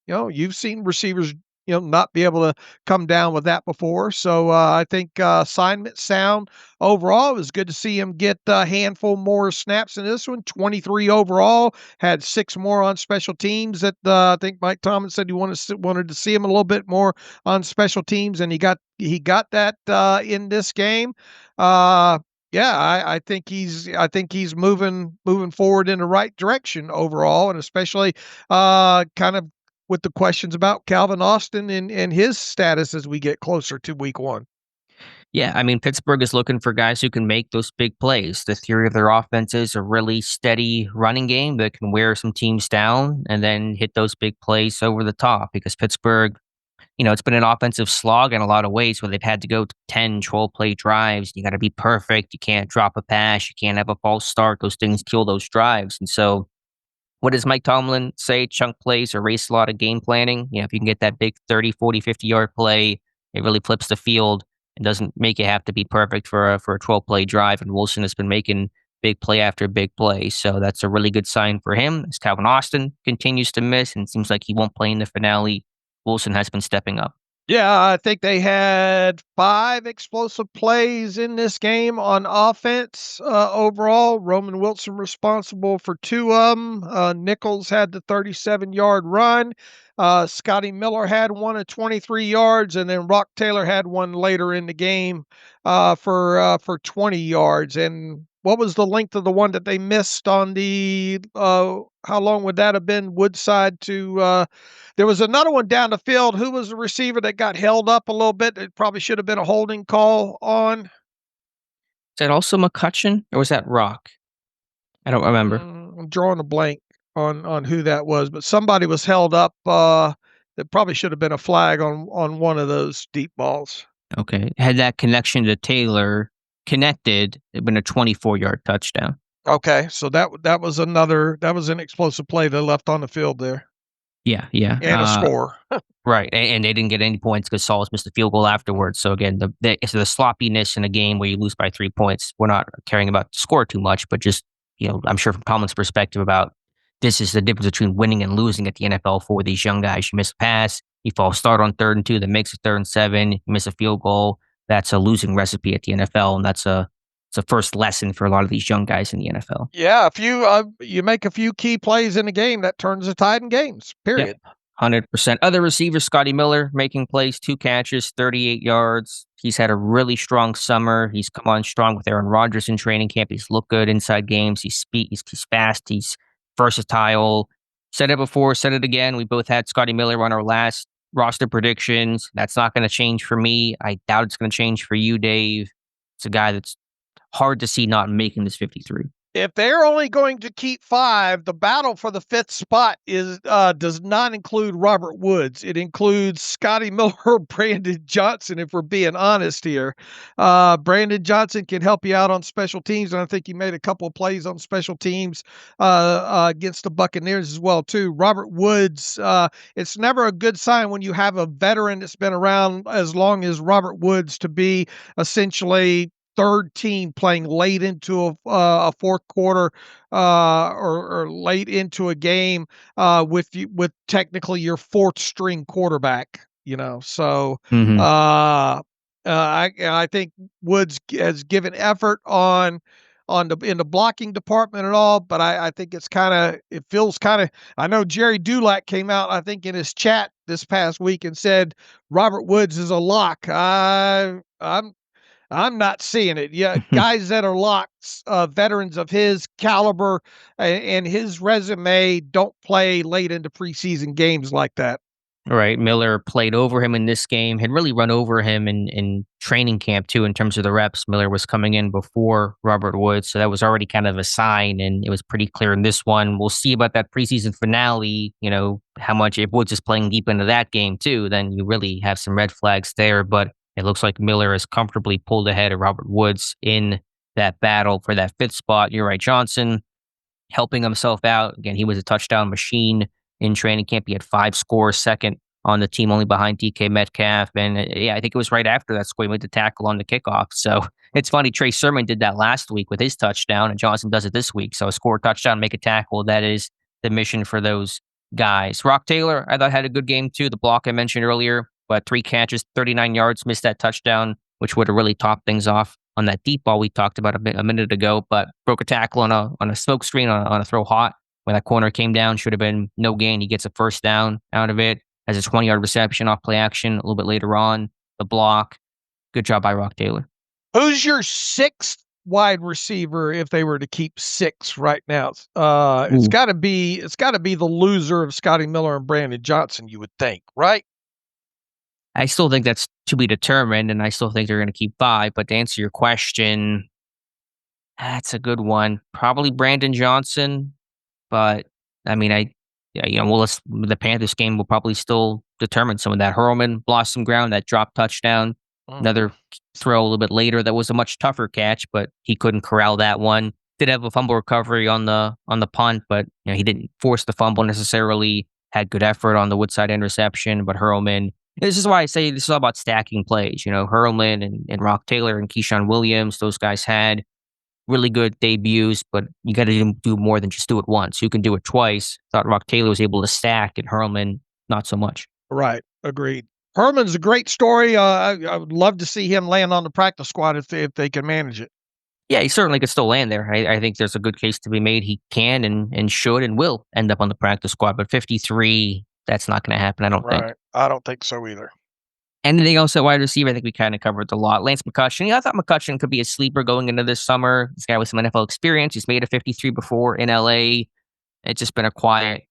D: you've seen receivers not be able to come down with that before. So I think assignment sound overall. It was good to see him get a handful more snaps in this one. 23 overall, had 6 more on special teams. That I think Mike Tomlin said he wanted to see him a little bit more on special teams, and he got that in this game. I think he's moving forward in the right direction overall, and especially kind of with the questions about Calvin Austin and his status as we get closer to week 1.
C: Yeah, I mean, Pittsburgh is looking for guys who can make those big plays. The theory of their offense is a really steady running game that can wear some teams down and then hit those big plays over the top because Pittsburgh, it's been an offensive slog in a lot of ways where they've had to go 10, 12 play drives. You got to be perfect. You can't drop a pass. You can't have a false start. Those things kill those drives. And so what does Mike Tomlin say? Chunk plays erase a lot of game planning. If you can get that big 30, 40, 50-yard play, it really flips the field and doesn't make it have to be perfect for a 12-play drive. And Wilson has been making big play after big play. So that's a really good sign for him. As Calvin Austin continues to miss and it seems like he won't play in the finale, Wilson has been stepping up.
D: Yeah, I think they had 5 explosive plays in this game on offense, overall. Roman Wilson responsible for 2 of them. Nichols had the 37-yard run. Scotty Miller had one at 23 yards, and then Rock Taylor had one later in the game, for 20 yards. And what was the length of the one that they missed on the, how long would that have been? Woodside to, there was another one down the field. Who was the receiver that got held up a little bit? It probably should have been a holding call on.
C: Is that also McCutcheon or was that Rock? I don't remember.
D: I'm drawing a blank on who that was, but somebody was held up. That probably should have been a flag on one of those deep balls.
C: Okay. Had that connection to Taylor connected, it'd been a 24-yard touchdown.
D: Okay, so that was an explosive play they left on the field there,
C: Yeah, yeah.
D: and a score.
C: Right, and they didn't get any points because Sauls missed a field goal afterwards. So again, the sloppiness in a game where you lose by 3 points, we're not caring about the score too much, but just, I'm sure from Tomlin's perspective about this is the difference between winning and losing at the NFL for these young guys. You miss a pass, you fall start on 3rd and 2, that makes it 3rd and 7, you miss a field goal. That's a losing recipe at the NFL, and it's a first lesson for a lot of these young guys in the NFL.
D: Yeah, if you make a few key plays in the game, that turns the tide in games. Period.
C: Yep. 100%. Other receivers, Scotty Miller making plays, 2 catches, 38 yards. He's had a really strong summer. He's come on strong with Aaron Rodgers in training camp. He's looked good inside games. He's fast. He's versatile. Said it before, said it again. We both had Scotty Miller on our last roster predictions. That's not going to change for me. I doubt it's going to change for you, Dave. It's a guy that's hard to see not making this 53.
D: If they're only going to keep 5, the battle for the 5th spot does not include Robert Woods. It includes Scotty Miller, Brandon Johnson, if we're being honest here. Brandon Johnson can help you out on special teams, and I think he made a couple of plays on special teams against the Buccaneers as well, too. Robert Woods, it's never a good sign when you have a veteran that's been around as long as Robert Woods to be essentially 3rd team playing late into a 4th quarter, or late into a game, with technically your 4th string quarterback. So
C: Mm-hmm.
D: I think Woods has given effort in the blocking department and all, but I think it feels kind of. I know Jerry Dulac came out, I think, in his chat this past week and said Robert Woods is a lock. I'm not seeing it. Yeah, guys that are locks, veterans of his caliber and his resume don't play late into preseason games like that.
C: Right. Miller played over him in this game, had really run over him in training camp, too, in terms of the reps. Miller was coming in before Robert Woods, so that was already kind of a sign, and it was pretty clear in this one. We'll see about that preseason finale, how much if Woods is playing deep into that game, too, then you really have some red flags there, but it looks like Miller has comfortably pulled ahead of Robert Woods in that battle for that 5th spot. You're right, Johnson helping himself out. Again, he was a touchdown machine in training camp. He had 5 scores, second on the team, only behind DK Metcalf. And I think it was right after that score he made the tackle on the kickoff. So it's funny, Trey Sermon did that last week with his touchdown, and Johnson does it this week. So score a touchdown, make a tackle. That is the mission for those guys. Rock Taylor, I thought, had a good game too. The block I mentioned earlier, but 3 catches, 39 yards, missed that touchdown, which would have really topped things off on that deep ball we talked about a minute ago, but broke a tackle on a smoke screen on a throw hot. When that corner came down, should have been no gain. He gets a 1st down out of it, has a 20-yard reception off play action a little bit later on. The block. Good job by Rock Taylor.
D: Who's your 6th wide receiver if they were to keep 6 right now? It's got to be the loser of Scotty Miller and Brandon Johnson, you would think, right?
C: I still think that's to be determined, and I still think they're going to keep 5. But to answer your question, that's a good one. Probably Brandon Johnson, but I mean, the Panthers game will probably still determine some of that. Hurlman lost some ground, that drop touchdown. Another throw a little bit later that was a much tougher catch, but he couldn't corral that one. Did have a fumble recovery on the punt, but he didn't force the fumble necessarily. Had good effort on the Woodside interception, but Hurlman. This is why I say this is all about stacking plays. Hurlman and Rock Taylor and Keyshawn Williams, those guys had really good debuts, but you got to do more than just do it once. You can do it twice. Thought Rock Taylor was able to stack, and Hurlman not so much.
D: Right. Agreed. Herman's a great story. I would love to see him land on the practice squad if they can manage it.
C: Yeah, he certainly could still land there. I think there's a good case to be made. He can and should and will end up on the practice squad. But 53, that's not going to happen, I don't think.
D: Right. I don't think so either.
C: Anything else at wide receiver? I think we kind of covered a lot. Lance McCutcheon. Yeah, I thought McCutcheon could be a sleeper going into this summer. This guy with some NFL experience. He's made a 53 before in LA. It's just been a quiet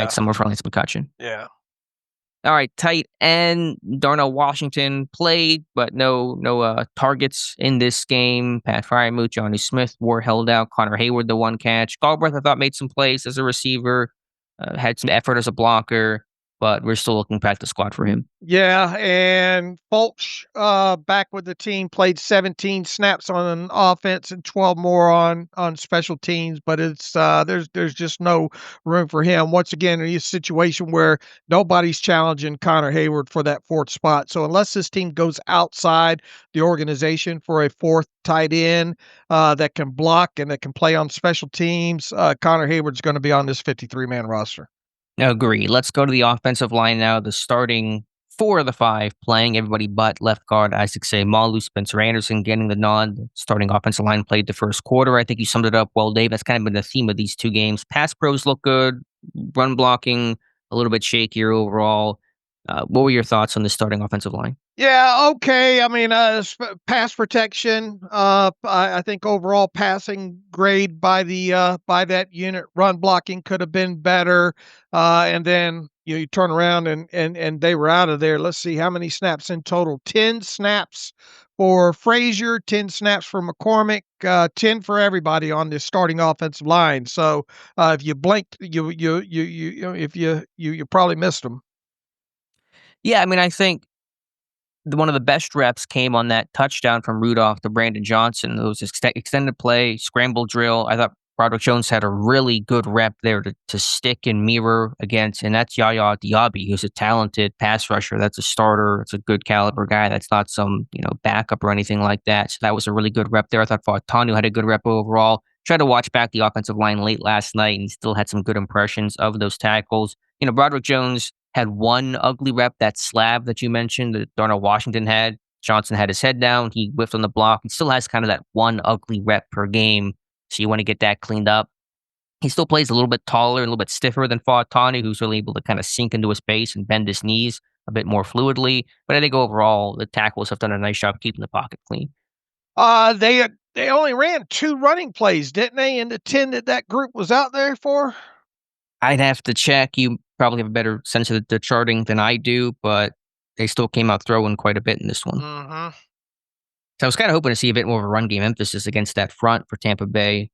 C: summer for Lance McCutcheon.
D: Yeah.
C: All right, tight end Darnell Washington played, but no targets in this game. Pat Fryermuth, Johnny Smith were held out. Connor Hayward, the one catch. Galbraith, I thought, made some plays as a receiver, had some effort as a blocker, but we're still looking back the squad for him.
D: Yeah, and Fulch back with the team, played 17 snaps on offense and 12 more on special teams, but it's there's just no room for him. Once again, in a situation where nobody's challenging Connor Hayward for that fourth spot. So unless this team goes outside the organization for a fourth tight end that can block and that can play on special teams, Connor Hayward's going to be on this 53-man roster.
C: Agree. Let's go to the offensive line now. The starting 4 of the 5 playing, everybody but left guard Isaac Seumalo, Spencer Anderson getting the nod. Starting offensive line played the first quarter. I think you summed it up well, Dave. That's kind of been the theme of these 2 games. Pass pros look good. Run blocking a little bit shakier overall. What were your thoughts on the starting offensive line?
D: Yeah, okay. I mean, pass protection. I think overall passing grade by by that unit. Run blocking could have been better. And then you turn around and they were out of there. Let's see how many snaps in total. 10 snaps for Frazier, 10 snaps for McCormick, 10 for everybody on this starting offensive line. So if you blinked, you probably missed them.
C: Yeah, I mean, I think one of the best reps came on that touchdown from Rudolph to Brandon Johnson. It was extended play, scramble drill. I thought Broderick Jones had a really good rep there to stick and mirror against, and that's Yaya Diaby, who's a talented pass rusher. That's a starter. It's a good caliber guy. That's not some backup or anything like that. So that was a really good rep there. I thought Fautanu had a good rep overall. Tried to watch back the offensive line late last night and still had some good impressions of those tackles. Broderick Jones had one ugly rep, that slab that you mentioned that Darnell Washington had. Johnson had his head down. He whiffed on the block. He still has kind of that one ugly rep per game. So you want to get that cleaned up. He still plays a little bit taller, a little bit stiffer than Fautanu, who's really able to kind of sink into his base and bend his knees a bit more fluidly. But I think overall, the tackles have done a nice job keeping the pocket clean.
D: They only ran 2 running plays, didn't they, in the 10 that group was out there for?
C: I'd have to check. You probably have a better sense of the charting than I do, but they still came out throwing quite a bit in this one.
D: Mm-hmm.
C: So I was kind of hoping to see a bit more of a run game emphasis against that front for Tampa Bay.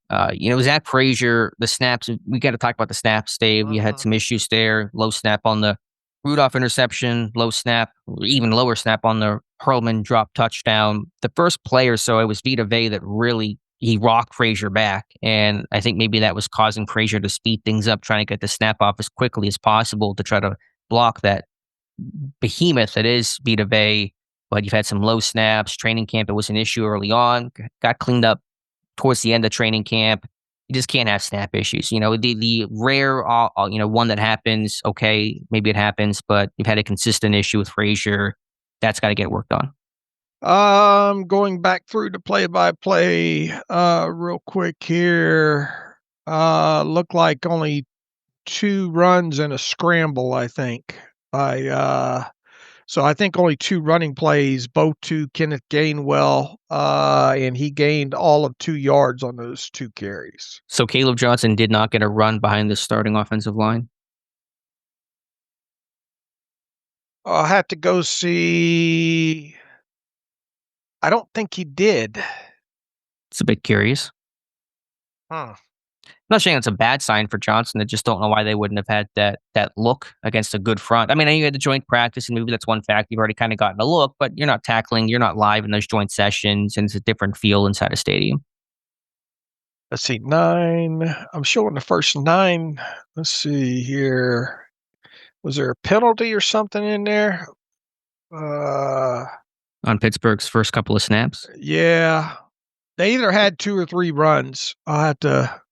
C: Zach Frazier, the snaps, we got to talk about the snaps, Dave.
D: Mm-hmm.
C: You had some issues there. Low snap on the Rudolph interception, low snap, even lower snap on the Hurlman drop touchdown. The first play or so, it was Vita Vea that really, he rocked Frazier back. And I think maybe that was causing Frazier to speed things up, trying to get the snap off as quickly as possible to try to block that behemoth that is Vita Vea. But you've had some low snaps. Training camp, it was an issue early on. Got cleaned up towards the end of training camp. You just can't have snap issues. The rare, one that happens, okay, maybe it happens, but you've had a consistent issue with Frazier. That's got to get worked on.
D: Going back through the play-by-play real quick here. Look like only 2 runs and a scramble, I think. So I think only 2 running plays, both to Kenneth Gainwell, and he gained all of 2 yards on those 2 carries.
C: So Caleb Johnson did not get a run behind the starting offensive line?
D: I'll have to go see. I don't think he did.
C: It's a bit curious.
D: Huh.
C: I'm not saying it's a bad sign for Johnson. I just don't know why they wouldn't have had that look against a good front. I mean, I know you had the joint practice, and maybe that's one fact. You've already kind of gotten a look, but you're not tackling. You're not live in those joint sessions, and it's a different feel inside a stadium.
D: Let's see, 9. I'm showing the first 9. Let's see here. Was there a penalty or something in there?
C: On Pittsburgh's first couple of snaps?
D: Yeah. They either had 2 or 3 runs. I'll have to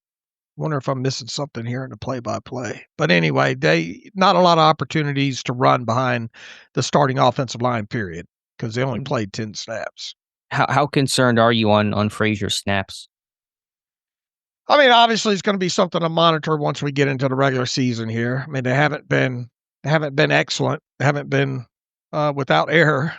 D: Wonder if I'm missing something here in the play-by-play. But anyway, they not a lot of opportunities to run behind the starting offensive line, period, because they only played 10 snaps.
C: How concerned are you on Frazier's snaps?
D: I mean, obviously, it's going to be something to monitor once we get into the regular season here. I mean, they haven't been excellent. They haven't been without error.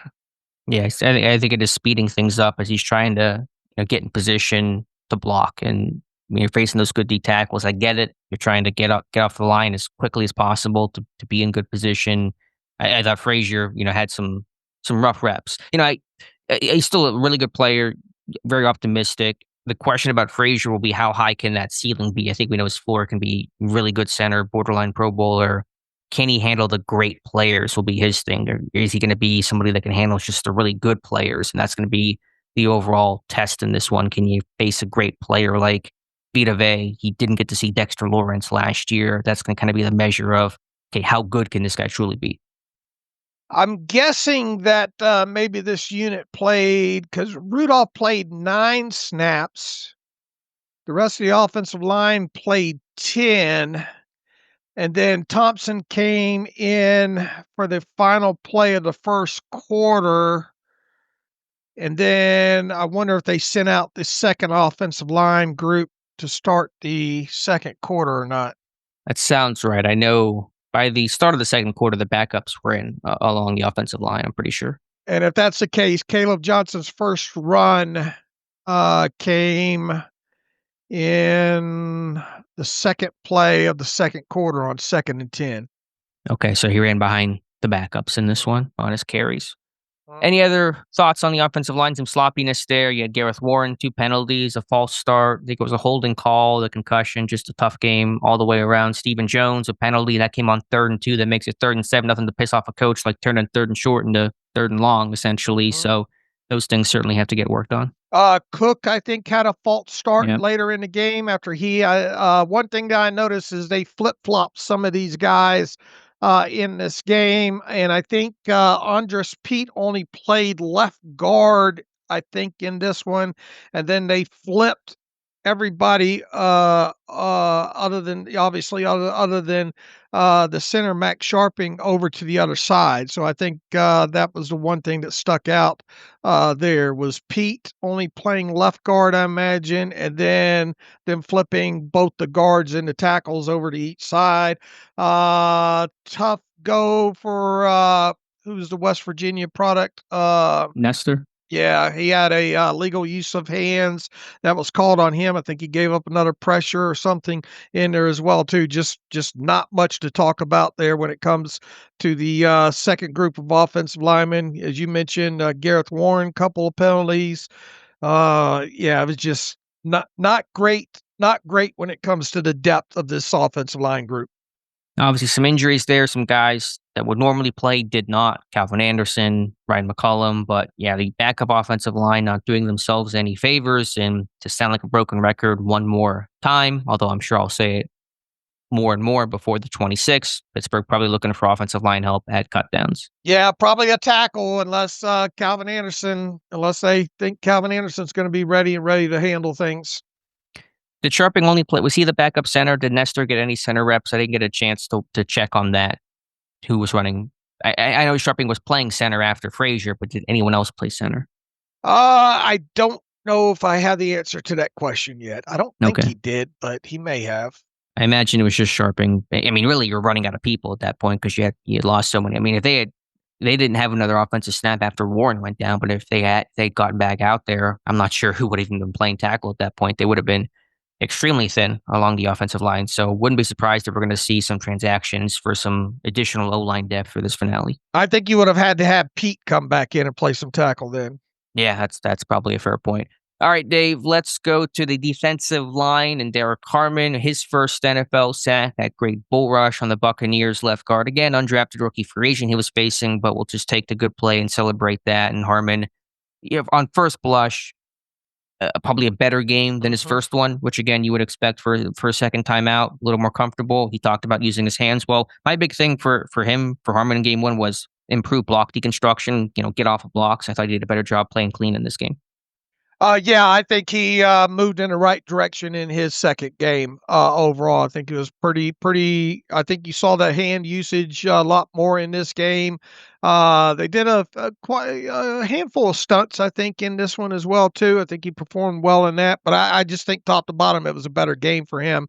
C: Yes, I think it is speeding things up as he's trying to get in position to block. And when you're facing those good D tackles, I get it. You're trying to get off the line as quickly as possible to be in good position. I thought Frazier, had some rough reps. He's still a really good player, very optimistic. The question about Frazier will be how high can that ceiling be? I think we know his floor can be really good center, borderline Pro Bowler. Can he handle the great players will be his thing. Or is he going to be somebody that can handle just the really good players? And that's going to be the overall test in this one. Can you face a great player like Vita Vea? He didn't get to see Dexter Lawrence last year. That's going to kind of be the measure of, okay, how good can this guy truly be?
D: I'm guessing that maybe this unit played, because Rudolph played 9 snaps. The rest of the offensive line played 10. And then Thompson came in for the final play of the first quarter. And then I wonder if they sent out the second offensive line group to start the second quarter or not.
C: That sounds right. I know by the start of the second quarter, the backups were in along the offensive line, I'm pretty sure.
D: And if that's the case, Caleb Johnson's first run came in the second play of the second quarter on 2nd and 10.
C: Okay, so he ran behind the backups in this one on his carries. Any other thoughts on the offensive line? Some sloppiness there. You had Gareth Warren, 2 penalties, a false start. I think it was a holding call, the concussion, just a tough game all the way around. Stephen Jones, a penalty that came on 3rd and 2 that makes it 3rd and 7. Nothing to piss off a coach, like turning 3rd and short into 3rd and long, essentially. So those things certainly have to get worked on.
D: Cook, I think, had a false start later in the game after he, one thing that I noticed is they flip-flopped some of these guys in this game. And I think Andres Pete only played left guard, I think, in this one. And then they flipped everybody other than the center Max Sharping over to the other side. So I think that was the one thing that stuck out there was Pete only playing left guard, I imagine, and then them flipping both the guards and the tackles over to each side. Tough go for who's the West Virginia product?
C: Nestor.
D: Yeah, he had a legal use of hands that was called on him. I think he gave up another pressure or something in there as well, too. Just not much to talk about there when it comes to the second group of offensive linemen. As you mentioned, Gareth Warren, couple of penalties. It was just not great. Not great when it comes to the depth of this offensive line group.
C: Obviously, some injuries there. Some guys that would normally play did not. Calvin Anderson, Ryan McCullum. But yeah, the backup offensive line not doing themselves any favors. And to sound like a broken record one more time, although I'm sure I'll say it more and more before the 26th, Pittsburgh probably looking for offensive line help at cutdowns.
D: Yeah, probably a tackle unless they think Calvin Anderson's going to be ready to handle things.
C: Did Sharping only play? Was he the backup center? Did Nestor get any center reps? I didn't get a chance to check on that. Who was running? I know Sharping was playing center after Frazier, but did anyone else play center?
D: I don't know if I have the answer to that question yet. I don't think he did, but he may have.
C: I imagine it was just Sharping. I mean, really, you're running out of people at that point because you had lost so many. I mean, if they didn't have another offensive snap after Warren went down, but if they'd gotten back out there, I'm not sure who would have even been playing tackle at that point. They would have been extremely thin along the offensive line. So wouldn't be surprised if we're going to see some transactions for some additional O-line depth for this finale.
D: I think you would have had to have Pete come back in and play some tackle then.
C: Yeah, that's probably a fair point. All right, Dave, let's go to the defensive line and Derek Harmon, his first NFL sack, that great bull rush on the Buccaneers left guard. Again, undrafted rookie free agent he was facing, but we'll just take the good play and celebrate that. And Harmon, on first blush, probably a better game than his first one, which again you would expect for a second time out, a little more comfortable. He talked about using his hands well. My big thing for Harmon in game 1 was improve block deconstruction, get off of blocks. I thought he did a better job playing clean in this game.
D: Yeah, I think he moved in the right direction in his second game overall. I think it was pretty. I think you saw the hand usage a lot more in this game. They did quite a handful of stunts, I think, in this one as well too. I think he performed well in that, but I just think top to bottom it was a better game for him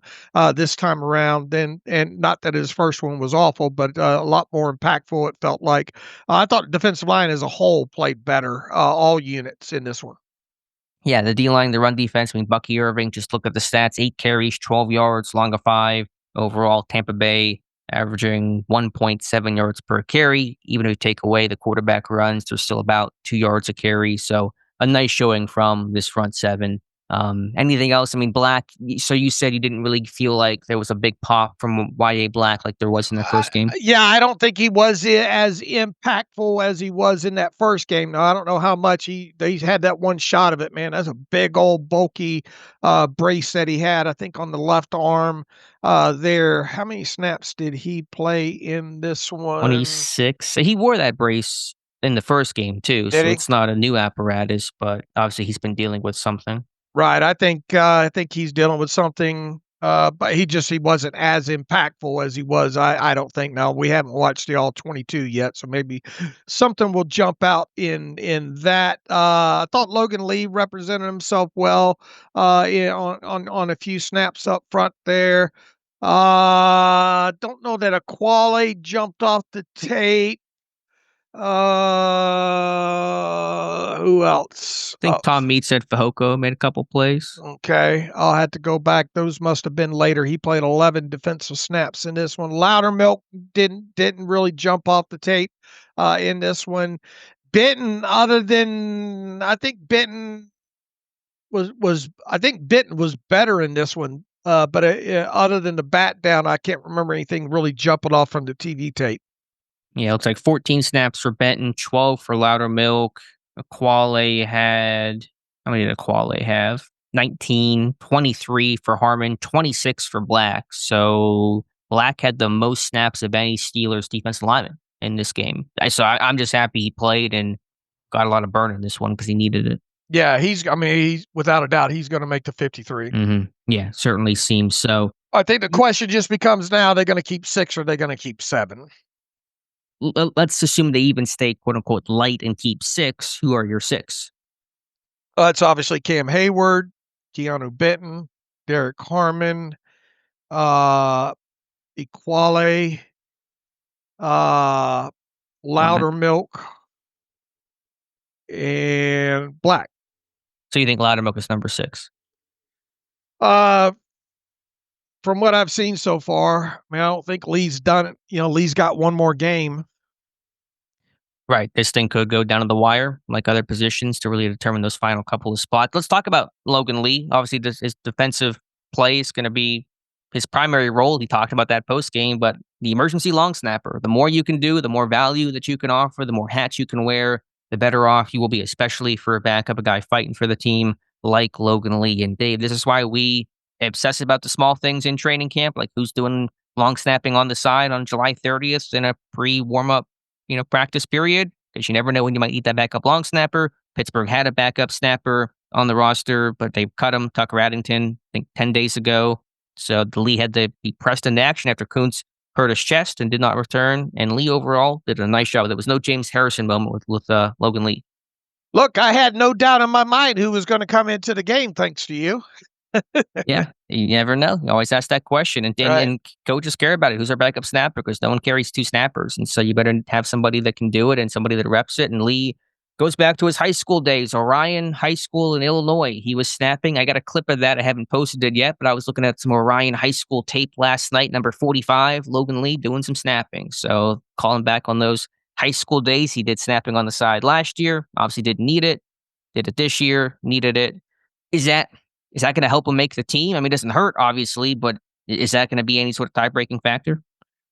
D: this time around than, and not that his first one was awful, but a lot more impactful. It felt like I thought the defensive line as a whole played better, all units in this one.
C: Yeah, the D-line, the run defense, I mean, Bucky Irving, just look at the stats, 8 carries, 12 yards, long of 5. Overall, Tampa Bay averaging 1.7 yards per carry. Even if you take away the quarterback runs, there's still about 2 yards a carry. So a nice showing from this front seven. Anything else? I mean, Black, so you said you didn't really feel like there was a big pop from YA Black like there was in the first game?
D: Yeah, I don't think he was as impactful as he was in that first game. Now, I don't know how much he's had that one shot of it, man. That's a big old bulky brace that he had, I think, on the left arm there. How many snaps did he play in this one?
C: 26. So he wore that brace in the first game too,
D: Did
C: so
D: he?
C: it's not a new apparatus, but obviously he's been dealing with something.
D: Right. I think he's dealing with something, but he wasn't as impactful as he was. I don't think. Now we haven't watched the all 22 yet, so maybe something will jump out in that. I thought Logan Lee represented himself well on a few snaps up front there. Don't know that Aquale jumped off the tape. Who else?
C: I think Tom Mead said Fehoko made a couple plays.
D: Okay, I'll have to go back. Those must have been later. He played 11 defensive snaps in this one. Loudermilk didn't really jump off the tape in this one. Benton, other than I think Benton was better in this one. But other than the bat down, I can't remember anything really jumping off from the TV tape.
C: Yeah, it looks like 14 snaps for Benton, 12 for Loudermilk. Aquale had, how many did Aquale have? 19, 23 for Harmon, 26 for Black. So Black had the most snaps of any Steelers defensive lineman in this game. So I'm just happy he played and got a lot of burn in this one because he needed it.
D: Yeah, he's without a doubt, he's going to make the 53.
C: Mm-hmm. Yeah, certainly seems so.
D: I think the question just becomes now, they're going to keep 6 or they're going to keep 7.
C: Let's assume they even stay quote unquote light and keep 6. Who are your 6?
D: It's obviously Cam Hayward, Keanu Benton, Derek Harmon, Equale, Loudermilk, and Black.
C: So you think Loudermilk is number 6?
D: From what I've seen so far, I mean, I don't think Lee's done it. Lee's got one more game.
C: Right. This thing could go down to the wire, like other positions, to really determine those final couple of spots. Let's talk about Logan Lee. Obviously, his defensive play is going to be his primary role. He talked about that post game, but the emergency long snapper, the more you can do, the more value that you can offer, the more hats you can wear, the better off you will be, especially for a backup, a guy fighting for the team like Logan Lee. And Dave, this is why we obsess about the small things in training camp, like who's doing long snapping on the side on July 30th in a pre-warm-up practice period, because you never know when you might need that backup long snapper. Pittsburgh had a backup snapper on the roster, but they cut him, Tucker Addington, I think 10 days ago. So the Lee had to be pressed into action after Kuntz hurt his chest and did not return. And Lee overall did a nice job. There was no James Harrison moment with Logan Lee.
D: Look, I had no doubt in my mind who was going to come into the game, thanks to you.
C: Yeah, you never know. You always ask that question, and coaches care about it. Who's our backup snapper? Because no one carries 2 snappers, and so you better have somebody that can do it and somebody that reps it. And Lee goes back to his high school days, Orion High School in Illinois. He was snapping. I got a clip of that. I haven't posted it yet, but I was looking at some Orion High School tape last night. Number 45, Logan Lee doing some snapping. So calling back on those high school days, he did snapping on the side last year. Obviously, didn't need it. Did it this year. Needed it. Is that going to help him make the team? I mean, it doesn't hurt, obviously, but is that going to be any sort of tie-breaking factor?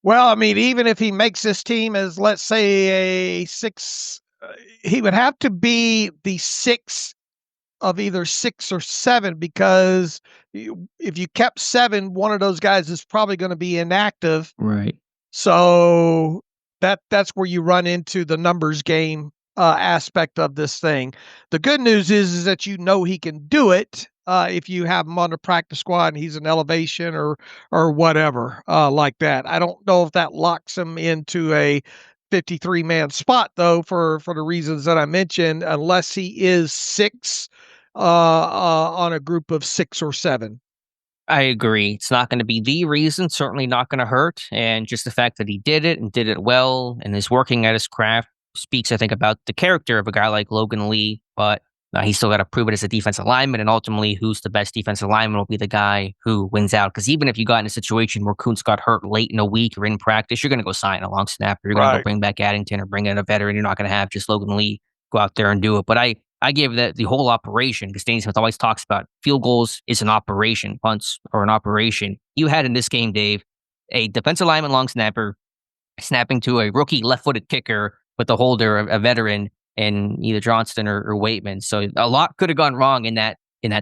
D: Well, I mean, even if he makes this team as, let's say, a 6, he would have to be the 6 of either 6 or 7, because if you kept 7, one of those guys is probably going to be inactive.
C: Right.
D: So that's where you run into the numbers game aspect of this thing. The good news is that he can do it if you have him on the practice squad and he's an elevation or whatever like that. I don't know if that locks him into a 53-man spot, though, for the reasons that I mentioned, unless he is six on a group of 6 or 7.
C: I agree. It's not going to be the reason, certainly not going to hurt. And just the fact that he did it and did it well and is working at his craft speaks, I think, about the character of a guy like Logan Lee. But he's still got to prove it as a defensive lineman. And ultimately, who's the best defensive lineman will be the guy who wins out. Because even if you got in a situation where Kuntz got hurt late in a week or in practice, you're going to go sign a long snapper. You're going to go bring back Addington or bring in a veteran. You're not going to have just Logan Lee go out there and do it. But I give that the whole operation, because Danny Smith always talks about field goals is an operation, punts are an operation. You had in this game, Dave, a defensive lineman long snapper snapping to a rookie left-footed kicker with the holder, a veteran, in either Johnston or Waitman. So a lot could have gone wrong in that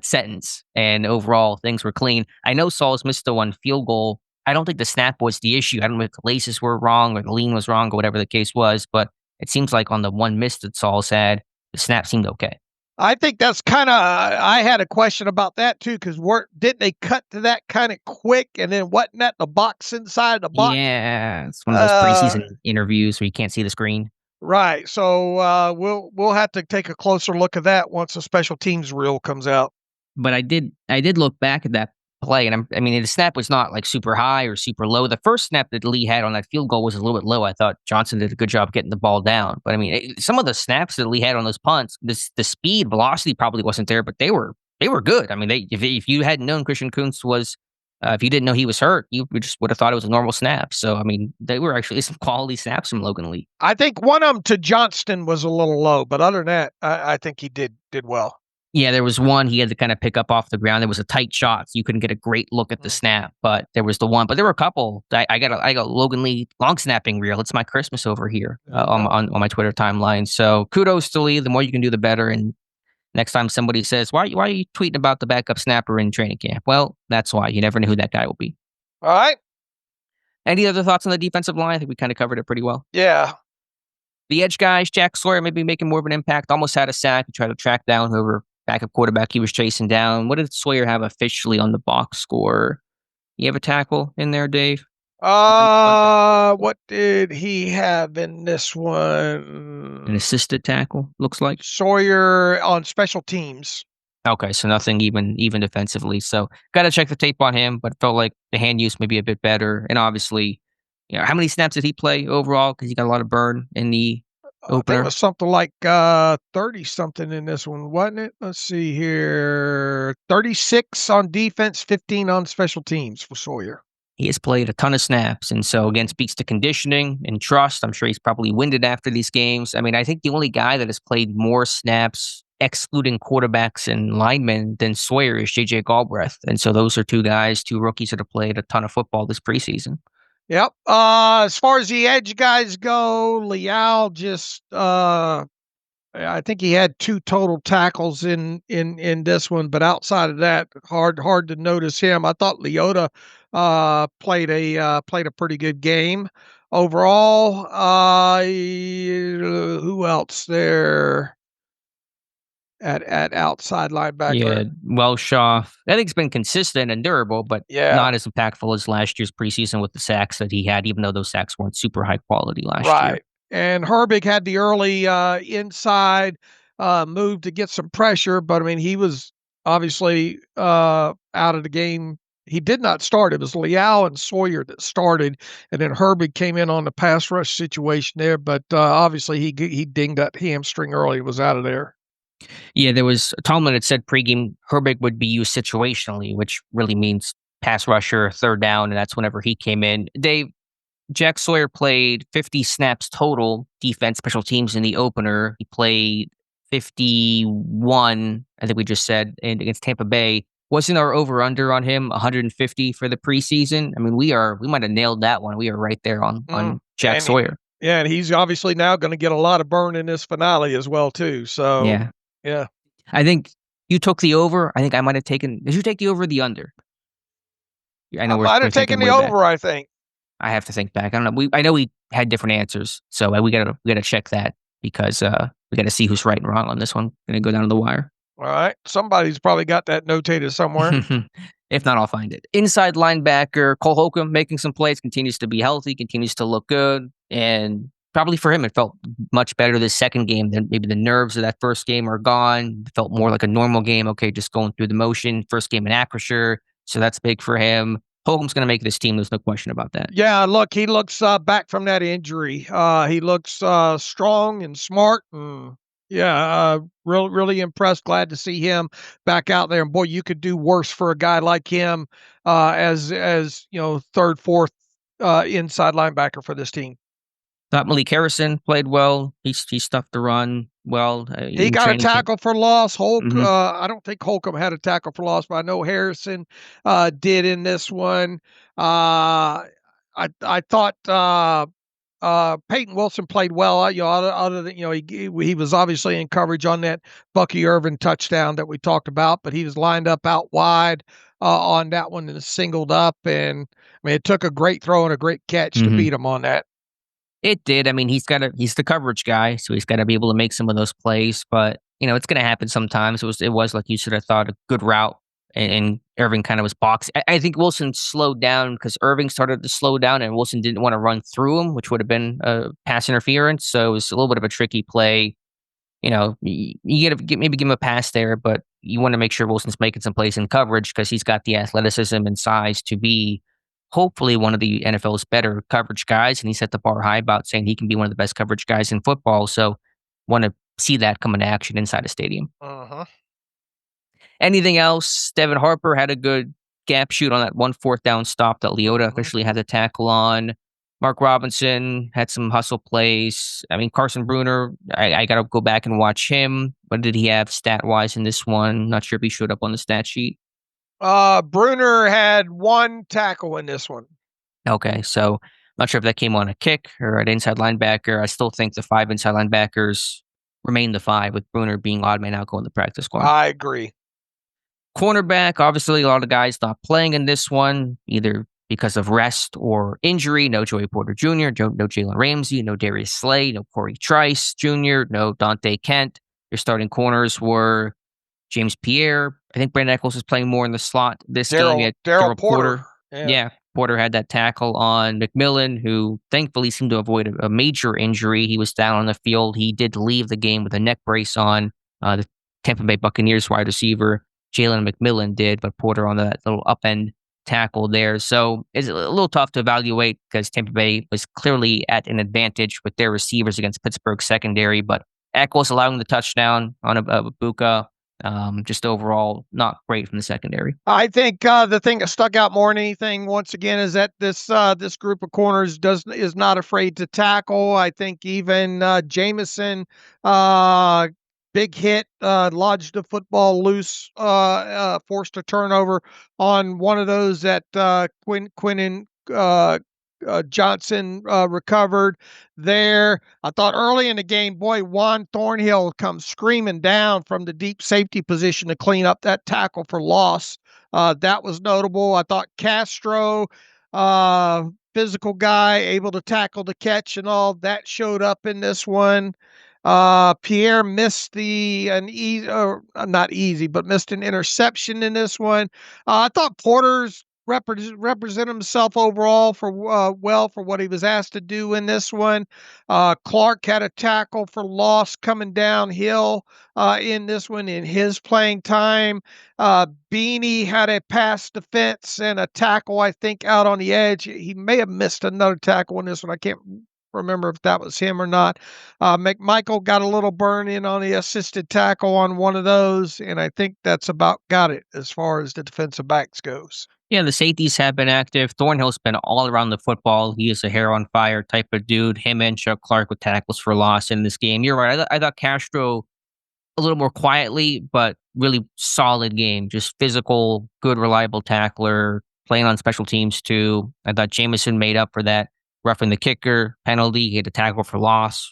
C: sentence. And overall, things were clean. I know Sauls missed the one field goal. I don't think the snap was the issue. I don't know if the laces were wrong or the lean was wrong or whatever the case was, but it seems like on the one miss that Sauls had, the snap seemed okay.
D: I think that's kind of, I had a question about that too, because didn't they cut to that kind of quick, and then wasn't that the box inside the box?
C: Yeah, it's one of those preseason interviews where you can't see the screen.
D: Right. So we'll have to take a closer look at that once the special teams reel comes out.
C: But I did look back at that play, and I mean, the snap was not like super high or super low. The first snap that Lee had on that field goal was a little bit low. I thought Johnson did a good job getting the ball down. But I mean, some of the snaps that Lee had on those punts, the speed, velocity probably wasn't there, but they were good. I mean, if you hadn't known Christian Kuntz was, if you didn't know he was hurt, you just would have thought it was a normal snap. So I mean, they were actually some quality snaps from Logan Lee.
D: I think one of them to Johnston was a little low, but other than that, I think he did well.
C: Yeah, there was one he had to kind of pick up off the ground. There was a tight shot, so you couldn't get a great look at the snap. But there was the one. But there were a couple. I got Logan Lee long snapping reel. It's my Christmas over here on my Twitter timeline. So kudos to Lee. The more you can do, the better. And next time somebody says, why are you tweeting about the backup snapper in training camp? Well, that's why. You never know who that guy will be.
D: All right.
C: Any other thoughts on the defensive line? I think we kind of covered it pretty well.
D: Yeah.
C: The edge guys, Jack Sawyer maybe making more of an impact. Almost had a sack. He tried to track down whoever backup quarterback he was chasing down. What did Sawyer have officially on the box score? You have a tackle in there, Dave?
D: What did he have in this one?
C: An assisted tackle, looks like.
D: Sawyer on special teams.
C: Okay, so nothing even defensively. So got to check the tape on him, but felt like the hand use may be a bit better. And obviously, how many snaps did he play overall? Because he got a lot of burn in the opener.
D: It was something like 30-something in this one, wasn't it? Let's see here. 36 on defense, 15 on special teams for Sawyer.
C: He has played a ton of snaps, and so, again, speaks to conditioning and trust. I'm sure he's probably winded after these games. I mean, I think the only guy that has played more snaps, excluding quarterbacks and linemen, than Sawyer is J.J. Galbraith. And so those are two rookies that have played a ton of football this preseason.
D: Yep. As far as the edge guys go, Leal just I think he had 2 total tackles in this one, but outside of that, hard to notice him. I thought Leota played a pretty good game overall. Who else there at outside linebacker?
C: Yeah, Welshaw. I think it's been consistent and durable, but not as impactful as last year's preseason with the sacks that he had, even though those sacks weren't super high quality last year.
D: And Herbig had the early inside move to get some pressure, but I mean, he was obviously out of the game. He did not start. It was Leal and Sawyer that started, and then Herbig came in on the pass rush situation there, but obviously he dinged that hamstring early and was out of there.
C: Yeah, Tomlin had said pregame Herbig would be used situationally, which really means pass rusher, third down, and that's whenever he came in. Dave, Jack Sawyer played 50 snaps total, defense, special teams in the opener. He played 51, I think we just said, against Tampa Bay. Wasn't our over-under on him 150 for the preseason? I mean, we might have nailed that one. We are right there on Jack Sawyer.
D: And he's obviously now going to get a lot of burn in this finale as well, too. So, yeah.
C: I think you took the over. I think I might have taken. Did you take the over or the under?
D: I might have taken the over, I think.
C: I have to think back. I don't know. I know we had different answers, so we gotta check that because we got to see who's right and wrong on this one. Going to go down to the wire.
D: All right. Somebody's probably got that notated somewhere.
C: If not, I'll find it. Inside linebacker, Cole Holcomb making some plays, continues to be healthy, continues to look good. And probably for him, it felt much better this second game than maybe the nerves of that first game are gone. It felt more like a normal game. Okay, just going through the motion. First game in Acrisure, so that's big for him. Holcomb's going to make this team. There's no question about that.
D: Yeah, look, he looks back from that injury. He looks strong and smart. And really impressed. Glad to see him back out there. And boy, you could do worse for a guy like him as third, fourth inside linebacker for this team.
C: Thought Malik Harrison played well. He stuffed the run well.
D: He got a tackle for loss.
C: Mm-hmm.
D: I don't think Holcomb had a tackle for loss, but I know Harrison did in this one. I thought Peyton Wilson played well. Other than he was obviously in coverage on that Bucky Irvin touchdown that we talked about, but he was lined up out wide on that one and singled up. And I mean, it took a great throw and a great catch to beat him on that.
C: It did. I mean, he's the coverage guy, so he's got to be able to make some of those plays. But it's going to happen sometimes. It was like you said. I thought a good route, and Irving kind of was boxing. I think Wilson slowed down because Irving started to slow down, and Wilson didn't want to run through him, which would have been pass interference. So it was a little bit of a tricky play. You got to maybe give him a pass there, but you want to make sure Wilson's making some plays in coverage because he's got the athleticism and size to be hopefully one of the NFL's better coverage guys, and he set the bar high about saying he can be one of the best coverage guys in football. So want to see that come into action inside a stadium. Anything else? Devin Harper had a good gap shoot on that 1 4th down stop that Leota officially had the tackle on. Mark Robinson had some hustle plays. I mean, Carson Bruner, I got to go back and watch him. What did he have stat-wise in this one? Not sure if he showed up on the stat sheet.
D: Bruner had 1 tackle in this one.
C: Okay, so not sure if that came on a kick or an inside linebacker. I still think the 5 inside linebackers remain the 5, with Bruner being odd man out going to the practice squad.
D: I agree.
C: Cornerback, obviously a lot of guys not playing in this one, either because of rest or injury. No Joey Porter Jr., no Jalen Ramsey, no Darius Slay, no Corey Trice Jr., no Dante Kent. Your starting corners were James Pierre. I think Brandon Echols is playing more in the slot this game.
D: Daryl Porter.
C: Yeah, Porter had that tackle on McMillan, who thankfully seemed to avoid a major injury. He was down on the field. He did leave the game with a neck brace on. The Tampa Bay Buccaneers wide receiver, Jalen McMillan, did, but Porter on that little upend tackle there. So it's a little tough to evaluate because Tampa Bay was clearly at an advantage with their receivers against Pittsburgh secondary, but Echols allowing the touchdown on a Buka. Just overall not great from the secondary.
D: I think the thing that stuck out more than anything, once again, is that this group of corners is not afraid to tackle. I think even Jameson, big hit, lodged the football loose, forced a turnover on one of those that Quinnen Johnson recovered there. I thought early in the game, boy, Juan Thornhill comes screaming down from the deep safety position to clean up that tackle for loss. That was notable. I thought Castro, physical guy, able to tackle the catch and all, that showed up in this one. Pierre missed missed an interception in this one. I thought Porter's represent himself overall for what he was asked to do in this one. Clark had a tackle for loss coming downhill in this one in his playing time. Beanie had a pass defense and a tackle, I think, out on the edge. He may have missed another tackle in this one. I can't remember if that was him or not. McMichael got a little burn in on the assisted tackle on one of those, and I think that's about got it as far as the defensive backs goes.
C: Yeah, the safeties have been active. Thornhill's been all around the football. He is a hair on fire type of dude. Him and Chuck Clark with tackles for loss in this game. You're right. I thought Castro a little more quietly, but really solid game. Just physical, good, reliable tackler, playing on special teams too. I thought Jameson made up for that roughing the kicker penalty. He had a tackle for loss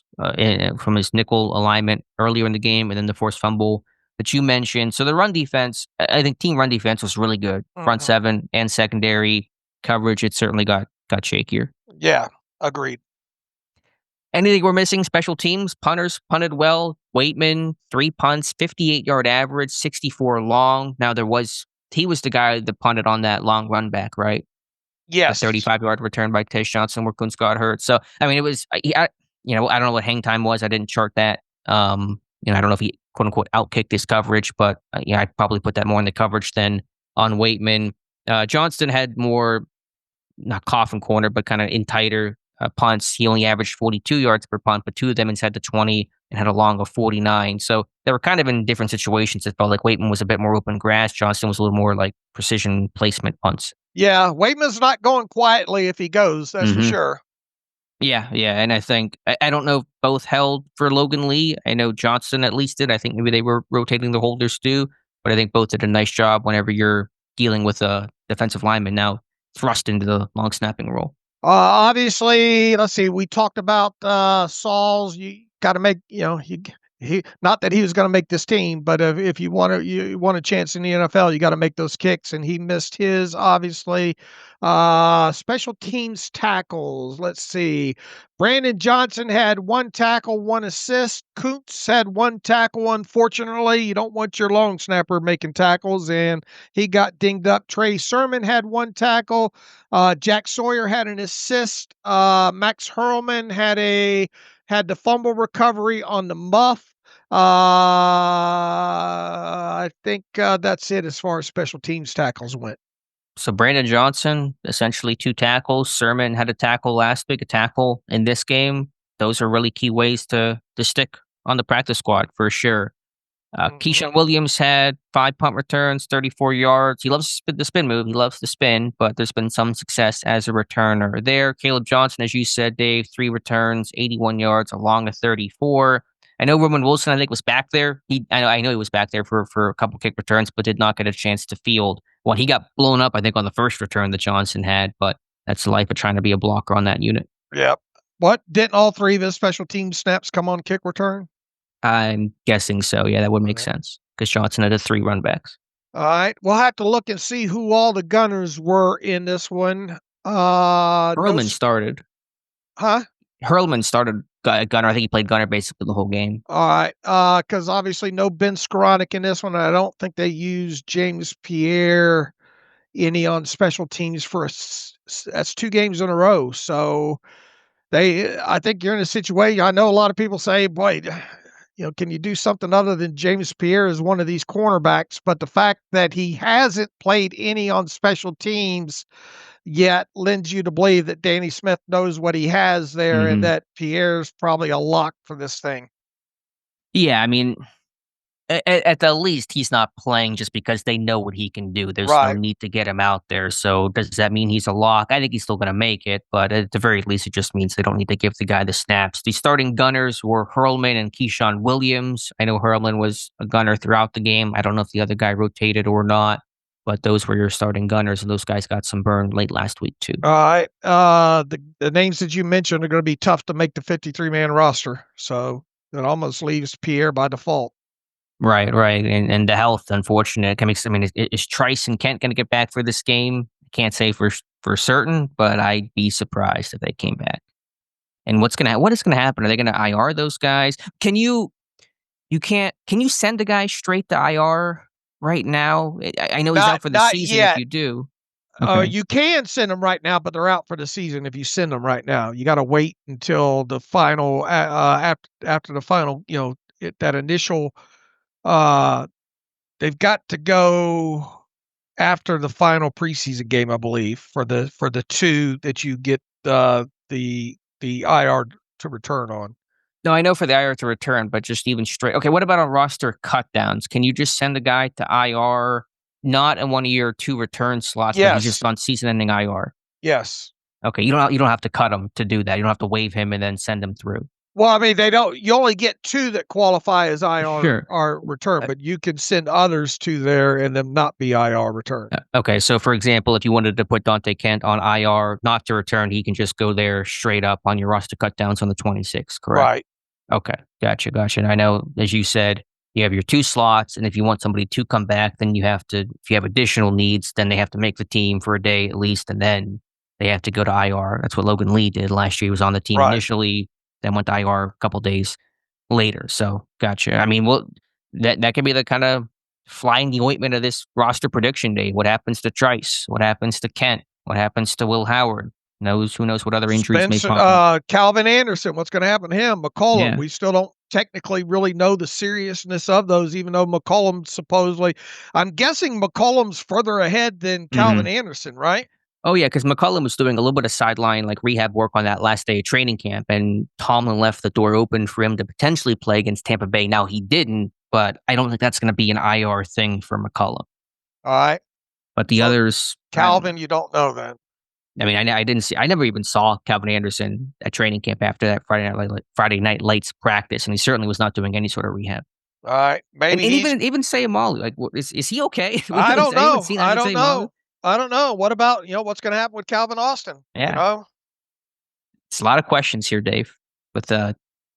C: from his nickel alignment earlier in the game, and then the forced fumble that you mentioned. So the run defense, I think team run defense was really good. Front seven and secondary coverage, it certainly got shakier.
D: Yeah, agreed.
C: Anything we're missing? Special teams, punters punted well. Waitman, 3 punts, 58-yard average, 64 long. Now he was the guy that punted on that long run back, right?
D: Yes.
C: The 35-yard return by Tish Johnson where Kuntz got hurt. So, I mean, it was, I don't know what hang time was. I didn't chart that. I don't know if he, quote unquote, outkicked his coverage, but I'd probably put that more in the coverage than on Waitman. Johnston had more, not coffin corner, but kind of in tighter punts. He only averaged 42 yards per punt, but 2 of them inside the 20 and had a long of 49. So they were kind of in different situations. It felt like Waitman was a bit more open grass. Johnston was a little more like precision placement punts.
D: Yeah, Waitman's not going quietly if he goes, that's for sure.
C: Yeah, and I think, I don't know if both held for Logan Lee. I know Johnston at least did. I think maybe they were rotating the holders too, but I think both did a nice job whenever you're dealing with a defensive lineman now thrust into the long snapping role.
D: Obviously, let's see. We talked about Sauls. You got to make, he not that he was going to make this team, but if you want a chance in the NFL, you got to make those kicks. And he missed his, obviously. Special teams tackles. Let's see. Brandon Johnson had 1 tackle, 1 assist. Kuntz had 1 tackle. Unfortunately, you don't want your long snapper making tackles, and he got dinged up. Trey Sermon had 1 tackle. Jack Sawyer had an assist. Max Hurlman had the fumble recovery on the muff. I think that's it as far as special teams tackles went.
C: So Brandon Johnson, essentially 2 tackles. Sermon had a tackle last week, a tackle in this game. Those are really key ways to stick on the practice squad for sure. Keyshawn Williams had 5 punt returns, 34 yards. He loves the spin move. He loves the spin, but there's been some success as a returner there. Caleb Johnson, as you said, Dave, 3 returns, 81 yards, a long of 34. I know Roman Wilson, I think, was back there. I know he was back there for a couple kick returns, but did not get a chance to field. Well, he got blown up, I think, on the first return that Johnson had, but that's the life of trying to be a blocker on that unit.
D: Yep. What? Didn't all 3 of his special team snaps come on kick return?
C: I'm guessing so. Yeah, that would make sense because Johnson had 3 run backs.
D: All right. We'll have to look and see who all the gunners were in this one. Hurlman
C: started.
D: Huh?
C: Hurlman started gunner. I think he played gunner basically the whole game.
D: All right. Because obviously no Ben Skoranek in this one. I don't think they used James Pierre any on special teams for that's 2 games in a row. So I think you're in a situation. I know a lot of people say, boy, can you do something other than James Pierre as one of these cornerbacks? But the fact that he hasn't played any on special teams yet lends you to believe that Danny Smith knows what he has there and that Pierre's probably a lock for this thing.
C: Yeah, I mean, at the least, he's not playing just because they know what he can do. There's no need to get him out there. So does that mean he's a lock? I think he's still going to make it, but at the very least, it just means they don't need to give the guy the snaps. The starting gunners were Hurlman and Keyshawn Williams. I know Hurlman was a gunner throughout the game. I don't know if the other guy rotated or not, but those were your starting gunners, and those guys got some burn late last week too.
D: All right. The names that you mentioned are going to be tough to make the 53-man roster, so it almost leaves Pierre by default.
C: Right. And the health, unfortunate. Is Trice and Kent going to get back for this game? Can't say for certain, but I'd be surprised if they came back. And what is going to happen? Are they going to IR those guys? Can you send a guy straight to IR right now? I know he's out for the season if you do. Okay.
D: You can send them right now, but they're out for the season if you send them right now. You got to wait until the final, after the final, that initial, they've got to go after the final preseason game, I believe, for the 2 that you get the IR to return on.
C: No, I know for the IR to return, but just even straight. Okay, what about on roster cutdowns? Can you just send a guy to IR, not in one of your 2 return slots, but he's just on season-ending IR?
D: Yes.
C: Okay, you don't have to cut him to do that. You don't have to waive him and then send him through.
D: Well, I mean, you only get 2 that qualify as IR return, but you can send others to there and them not be IR return.
C: Okay, so for example, if you wanted to put Dante Kent on IR, not to return, he can just go there straight up on your roster cutdowns on the 26th, correct?
D: Right.
C: Okay, gotcha. And I know, as you said, you have your 2 slots, and if you want somebody to come back, then if you have additional needs, then they have to make the team for a day at least, and then they have to go to IR. That's what Logan Lee did last year. He was on the team initially. then went to IR a couple days later. So, gotcha. I mean, that could be the kind of flying the ointment of this roster prediction day. What happens to Trice? What happens to Kent? What happens to Will Howard? Who knows what other injuries may pop up.
D: Calvin Anderson, what's going to happen to him? McCollum,
C: Yeah.
D: we still don't technically really know the seriousness of those, even though McCollum supposedly, I'm guessing McCollum's further ahead than Calvin Anderson, right?
C: Oh, yeah, because McCollum was doing a little bit of sideline, like rehab work on that last day of training camp, and Tomlin left the door open for him to potentially play against Tampa Bay. Now, he didn't, but I don't think that's going to be an IR thing for McCollum.
D: All right.
C: But the others...
D: Calvin, you don't know then.
C: I mean, I never even saw Calvin Anderson at training camp after that Friday night lights practice, and he certainly was not doing any sort of rehab.
D: All right, maybe
C: and even Sayamalu, like, is he okay?
D: I don't know. I don't know. I don't know. What about what's going to happen with Calvin Austin?
C: Yeah, it's a lot of questions here, Dave. With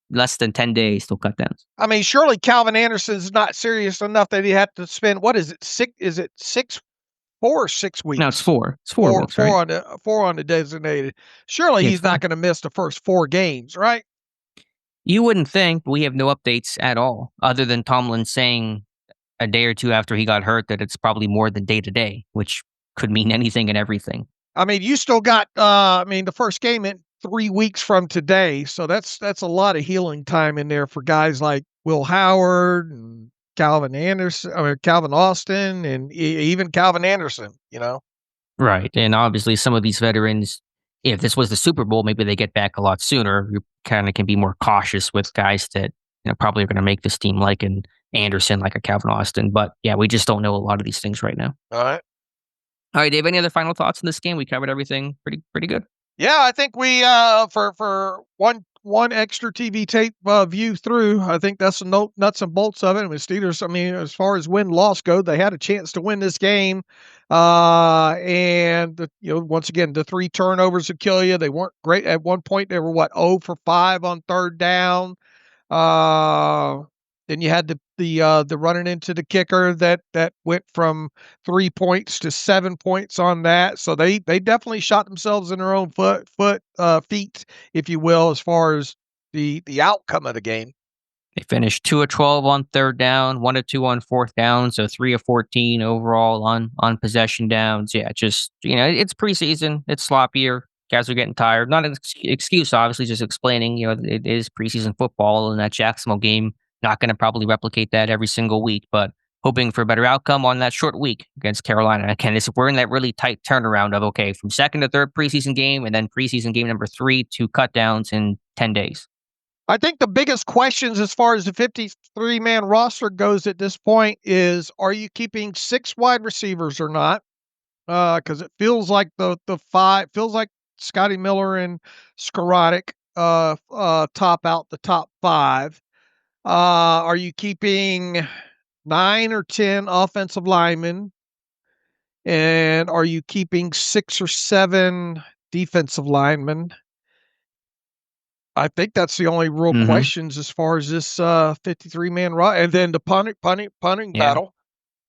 C: less than 10 days till cutdowns.
D: I mean, surely Calvin Anderson's not serious enough that he had to spend what is it 6? Is it 4 or 6 weeks?
C: No, it's 4. It's 4 weeks, right?
D: Four on the designated. Surely he's not going to miss the first 4 games, right?
C: You wouldn't think. We have no updates at all, other than Tomlin saying a day or two after he got hurt that it's probably more than day to day, which could mean anything and everything.
D: I mean, you still got. The first game in 3 weeks from today, so that's a lot of healing time in there for guys like Will Howard and Calvin Austin, and even Calvin Anderson,
C: Right. And obviously some of these veterans, if this was the Super Bowl, maybe they get back a lot sooner. You kind of can be more cautious with guys that probably are going to make this team, like an Anderson, like a Calvin Austin. But yeah, we just don't know a lot of these things right now.
D: All right,
C: Dave, any other final thoughts on this game? We covered everything pretty good.
D: Yeah, I think we for one extra TV tape view through, I think that's the nuts and bolts of it. And with Steelers, I mean, as far as win-loss go, they had a chance to win this game. And once again, the 3 turnovers would kill you. They weren't great at one point. They were 0 for 5 on third down. Then you had the running into the kicker that went from 3 points to 7 points on that. So they definitely shot themselves in their own feet, if you will, as far as the outcome of the game.
C: They finished 2 of 12 on third down, 1 of 2 on fourth down, so 3 of 14 overall on possession downs. Yeah, just it's preseason, it's sloppier. Guys are getting tired. Not an excuse, obviously, just explaining. It is preseason football, and that Jacksonville game, not going to probably replicate that every single week, but hoping for a better outcome on that short week against Carolina. Again, we're in that really tight turnaround of, from second to third preseason game, and then preseason game number 3 to cutdowns in 10 days.
D: I think the biggest questions as far as the 53-man roster goes at this point is, are you keeping 6 wide receivers or not? Because it feels like the 5 feels like Scotty Miller and Skoratic top out the top 5. Are you keeping 9 or 10 offensive linemen? And are you keeping 6 or 7 defensive linemen? I think that's the only real questions as far as this 53-man roster. And then the punting battle.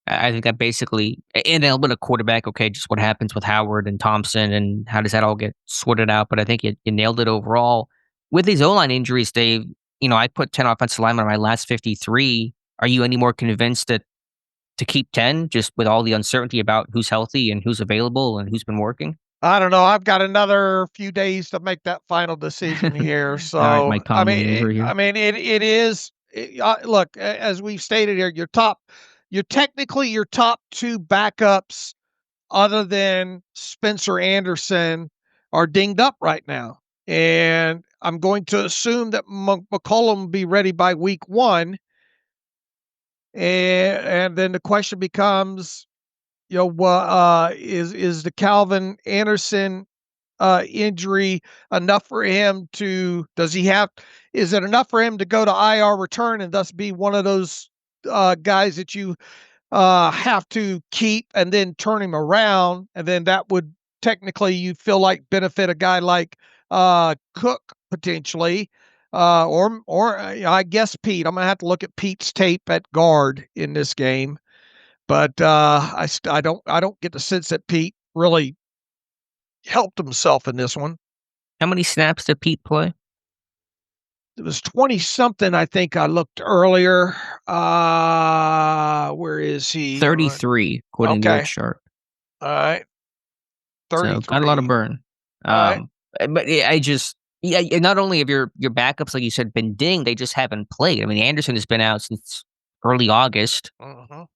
C: I think that basically, and a little bit of quarterback, just what happens with Howard and Thompson and how does that all get sorted out. But I think you nailed it overall. With these O-line injuries, Dave, I put 10 offensive linemen on my last 53. Are you any more convinced to keep 10 just with all the uncertainty about who's healthy and who's available and who's been working?
D: I don't know. I've got another few days to make that final decision here. So,
C: all right, Mike Tomlin over here.
D: I mean, it is. Look, as we've stated here, you're technically your top 2 backups, other than Spencer Anderson, are dinged up right now. And I'm going to assume that McCollum will be ready by week 1. And then the question becomes, is the Calvin Anderson injury enough for him is it enough for him to go to IR return and thus be one of those guys that you have to keep and then turn him around? And then that would technically, you feel like, benefit a guy like Cook potentially, or I guess Pete. I'm gonna have to look at Pete's tape at guard in this game, but I don't get the sense that Pete really helped himself in this one.
C: How many snaps did Pete play?
D: It was 20-something, I think I looked earlier. Where is he?
C: 33, according to
D: Okay.
C: your chart.
D: All right.
C: So
D: 33.
C: got a lot of burn.
D: Right.
C: But I just, not only have your backups, like you said, been dinged, they just haven't played. I mean, Anderson has been out since early August.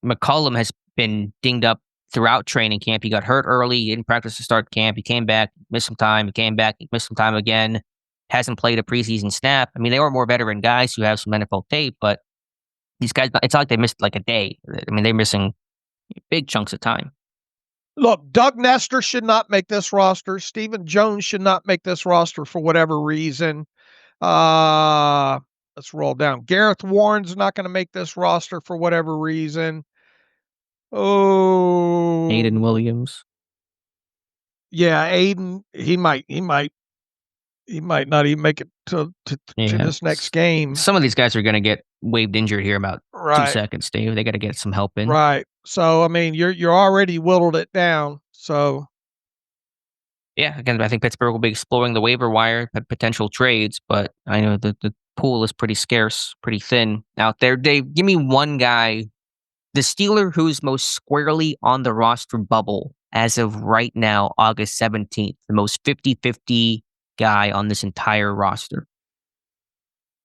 C: McCollum has been dinged up throughout training camp. He got hurt early. He didn't practice to start camp. He came back, missed some time. He came back, he missed some time again. Hasn't played a preseason snap. I mean, they were more veteran guys who have some NFL tape, but these guys, it's not like they missed like a day. I mean, they're missing big chunks of time.
D: Look, Doug Nestor should not make this roster. Stephen Jones should not make this roster for whatever reason. Let's roll down. Gareth Warren's not going to make this roster for whatever reason. Oh,
C: Aiden Williams.
D: Yeah, Aiden. He might not even make it to this next game.
C: Some of these guys are going to get waived injured here about 2
D: Right.
C: seconds, Dave. They got to get some help in.
D: Right. So I mean, you're already whittled it down. So
C: Yeah, again, I think Pittsburgh will be exploring the waiver wire, potential trades, but I know the pool is pretty scarce, pretty thin out there. Dave, give me one guy, the Steeler who's most squarely on the roster bubble as of right now, August 17th, the most 50-50 guy on this entire roster.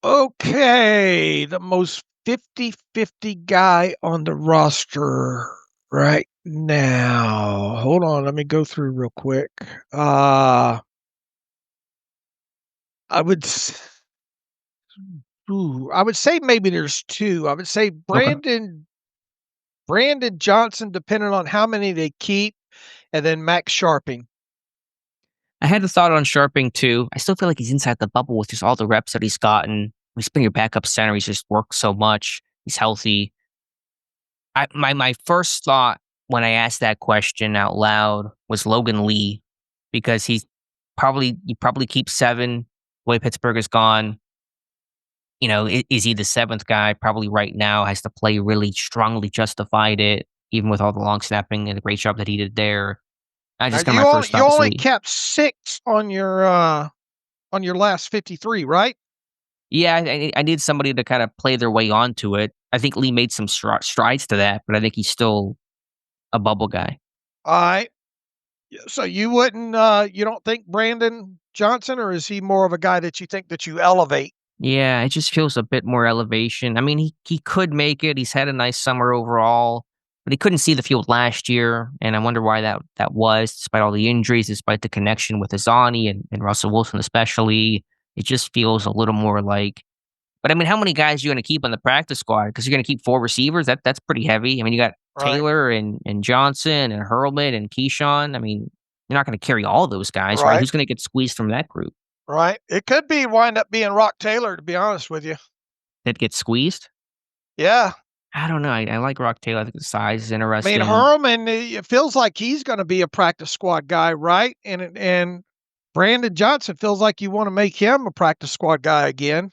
D: Okay, the most 50-50 guy on the roster right now. Hold on, let me go through real quick. I would say maybe there's two. I would say Brandon Johnson, depending on how many they keep, and then Max Sharping.
C: I had the thought on Sharping too. I still feel like he's inside the bubble with just all the reps that he's gotten. He's been your backup center. He's just worked so much. He's healthy. My first thought when I asked that question out loud was Logan Lee, because he probably keeps 7. The way Pittsburgh is gone, is he the 7th guy? Probably right now has to play really strongly justified it, even with all the long snapping and the great job that he did there. I just got my first thought.
D: You only kept 6 on your last 53, right?
C: Yeah, I need somebody to kind of play their way onto it. I think Lee made some strides to that, but I think he's still a bubble guy.
D: All right. So you wouldn't, you don't think Brandon Johnson, or is he more of a guy that you think that you elevate?
C: Yeah, it just feels a bit more elevation. I mean, he could make it. He's had a nice summer overall, but he couldn't see the field last year, and I wonder why that was, despite all the injuries, despite the connection with Azani and Russell Wilson especially. It just feels a little more like, but I mean, how many guys are you going to keep on the practice squad? Because you're going to keep 4 receivers. That's pretty heavy. I mean, you got Taylor and Johnson and Hurlman and Keyshawn. I mean, you're not going to carry all those guys, right? Who's going to get squeezed from that group?
D: Right. It could wind up being Rock Taylor, to be honest with you.
C: That gets squeezed?
D: Yeah.
C: I don't know. I like Rock Taylor. I think the size is interesting.
D: I mean, Hurlman, it feels like he's going to be a practice squad guy, right? And Brandon Johnson feels like you want to make him a practice squad guy again.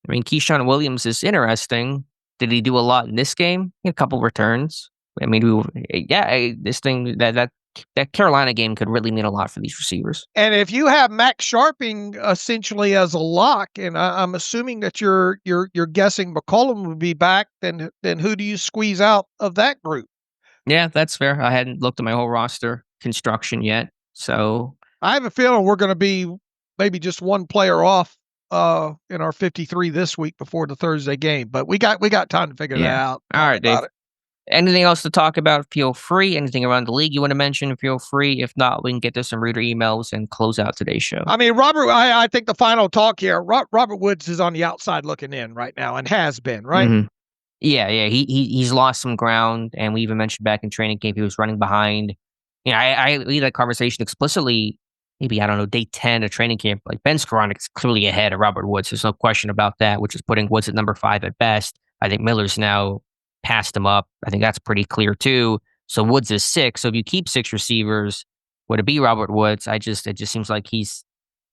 C: I mean, Keyshawn Williams is interesting. Did he do a lot in this game? A couple returns. I mean, this thing, that Carolina game could really mean a lot for these receivers.
D: And if you have Max Sharping essentially as a lock, and I'm assuming that you're guessing McCollum would be back, then who do you squeeze out of that group?
C: Yeah, that's fair. I hadn't looked at my whole roster construction yet, so
D: I have a feeling we're going to be maybe just one player off in our 53 this week before the Thursday game, but we got time to figure that out.
C: All right, Dave. Anything else to talk about? Feel free. Anything around the league you want to mention? Feel free. If not, we can get to some reader emails and close out today's show.
D: I mean, Robert, I think the final talk here, Robert Woods is on the outside looking in right now and has been, right?
C: Mm-hmm. Yeah. He's lost some ground, and we even mentioned back in training camp he was running behind. I lead that conversation explicitly. Maybe, I don't know, day 10 of training camp. Like, Ben Skoronek's clearly ahead of Robert Woods. There's no question about that, which is putting Woods at number 5 at best. I think Miller's now passed him up. I think that's pretty clear too. So Woods is 6. So if you keep 6 receivers, would it be Robert Woods? It just seems like he's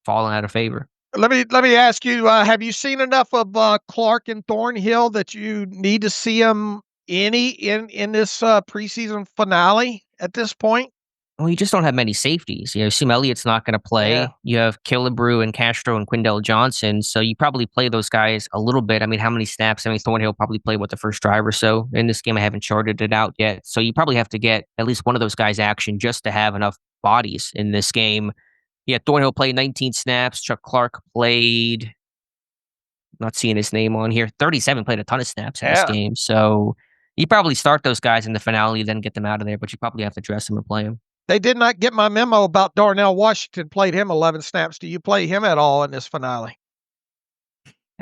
C: fallen out of favor.
D: Let me ask you, have you seen enough of Clark and Thornhill that you need to see him in this preseason finale at this point?
C: Well, you just don't have many safeties. Sim Elliott's not going to play.
D: Yeah.
C: You have Killebrew and Castro and Quindell Johnson, so you probably play those guys a little bit. I mean, how many snaps? I mean, Thornhill probably played the first drive or so in this game. I haven't charted it out yet, so you probably have to get at least one of those guys action just to have enough bodies in this game. Yeah, Thornhill played 19 snaps. Chuck Clark played. Not seeing his name on here. 37, played a ton of snaps in this game, so you probably start those guys in the finale, then get them out of there. But you probably have to dress them and play them.
D: They did not get my memo about Darnell Washington. Played him 11 snaps. Do you play him at all in this finale?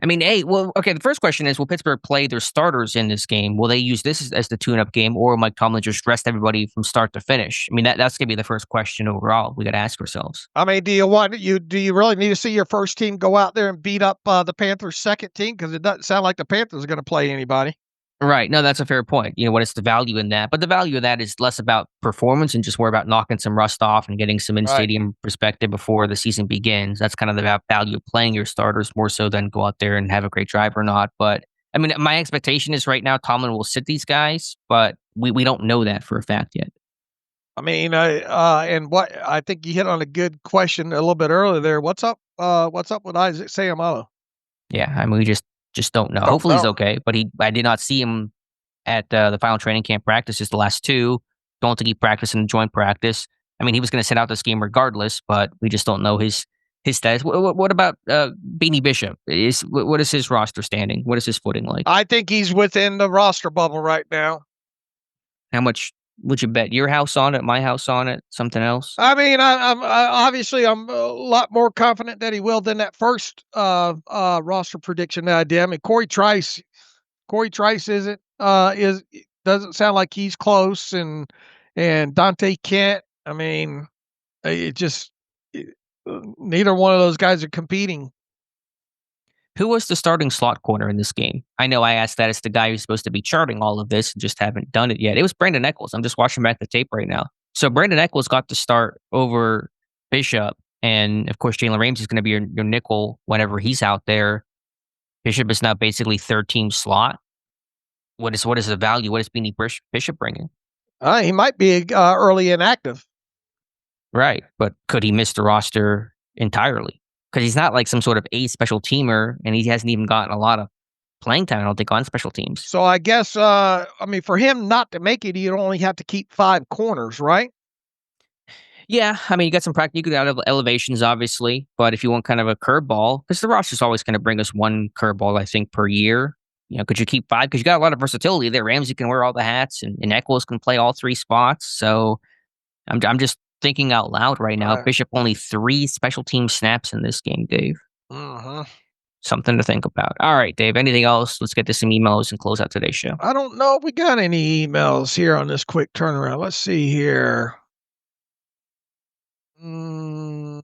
C: I mean, okay, the first question is, will Pittsburgh play their starters in this game? Will they use this as the tune-up game, or will Mike Tomlin just rest everybody from start to finish? I mean, that's going to be the first question overall we got to ask ourselves.
D: I mean, do you really need to see your first team go out there and beat up the Panthers' second team? Because it doesn't sound like the Panthers are going to play anybody.
C: Right. No, that's a fair point. What is the value in that? But the value of that is less about performance and just more about knocking some rust off and getting some in-stadium perspective before the season begins. That's kind of the value of playing your starters more so than go out there and have a great drive or not. But, I mean, my expectation is right now Tomlin will sit these guys, but we don't know that for a fact yet.
D: I mean, and what I think you hit on a good question a little bit earlier there. What's up with Isaac Seumalo?
C: Yeah, I mean, we just don't know. Hopefully he's okay, but I did not see him at the final training camp practices the last two. Don't think he practiced in the joint practice. I mean, he was going to sit out this game regardless, but we just don't know his status. What about Beanie Bishop? What is his roster standing? What is his footing like?
D: I think he's within the roster bubble right now.
C: How much would you bet? Your house on it? My house on it? Something else?
D: I mean, I'm obviously a lot more confident that he will than that first roster prediction that I did. I mean, Corey Trice doesn't sound like he's close, and Dante Kent. I mean, neither one of those guys are competing.
C: Who was the starting slot corner in this game? I know I asked that as the guy who's supposed to be charting all of this and just haven't done it yet. It was Brandon Echols. I'm just watching back the tape right now. So Brandon Echols got to start over Bishop. And of course, Jalen Ramsey is going to be your nickel whenever he's out there. Bishop is now basically third team slot. What is the value? What is Beanie Bishop bringing?
D: He might be early inactive.
C: Right. But could he miss the roster entirely? Because he's not like some sort of a special teamer, and he hasn't even gotten a lot of playing time, I don't think, on special teams.
D: So I guess, for him not to make it, you'd only have to keep 5 corners, right?
C: Yeah, I mean, you got some practice. You could out of elevations, obviously, but if you want kind of a curveball, because the roster's always going to bring us one curveball, I think, per year. Could you keep 5? Because you got a lot of versatility there. Ramsey can wear all the hats, and Echols can play all 3 spots. So I'm just thinking out loud right now. Bishop only 3 special team snaps in this game, Dave. Something to think about. All right, Dave, anything else? Let's get to some emails and close out today's show.
D: I don't know if we got any emails here on this quick turnaround. Let's see here. How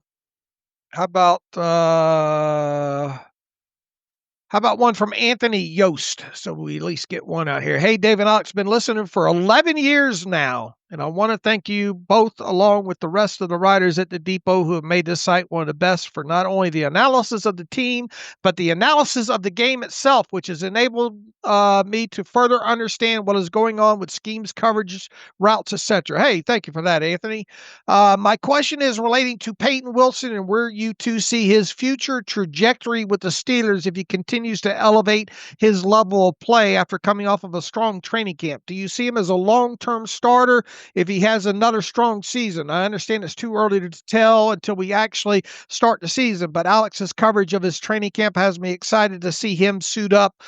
D: about one from Anthony Yost? So we at least get one out here. Hey, Dave and Alex, been listening for 11 years now, and I want to thank you both, along with the rest of the writers at the Depot, who have made this site one of the best for not only the analysis of the team, but the analysis of the game itself, which has enabled me to further understand what is going on with schemes, coverages, routes, etc. Hey, thank you for that, Anthony. My question is relating to Peyton Wilson and where you two see his future trajectory with the Steelers if he continues to elevate his level of play after coming off of a strong training camp. Do you see him as a long-term starter if he has another strong season? I understand it's too early to tell until we actually start the season, but Alex's coverage of his training camp has me excited to see him suit up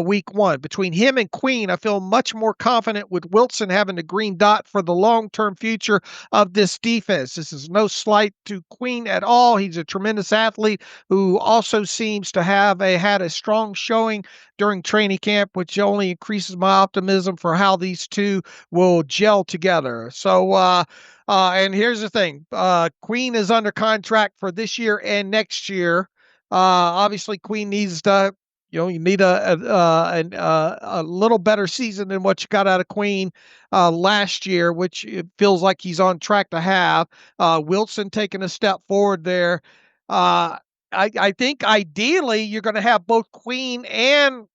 D: week 1. Between him and Queen, I feel much more confident with Wilson having the green dot for the long-term future of this defense. This is no slight to Queen at all. He's a tremendous athlete who also seems to have had a strong showing during training camp, which only increases my optimism for how these two will gel together. So, and here's the thing. Queen is under contract for this year and next year. Obviously, Queen needs to, you need a little better season than what you got out of Queen last year, which it feels like he's on track to have. Wilson taking a step forward there. I think ideally you're going to have both Queen and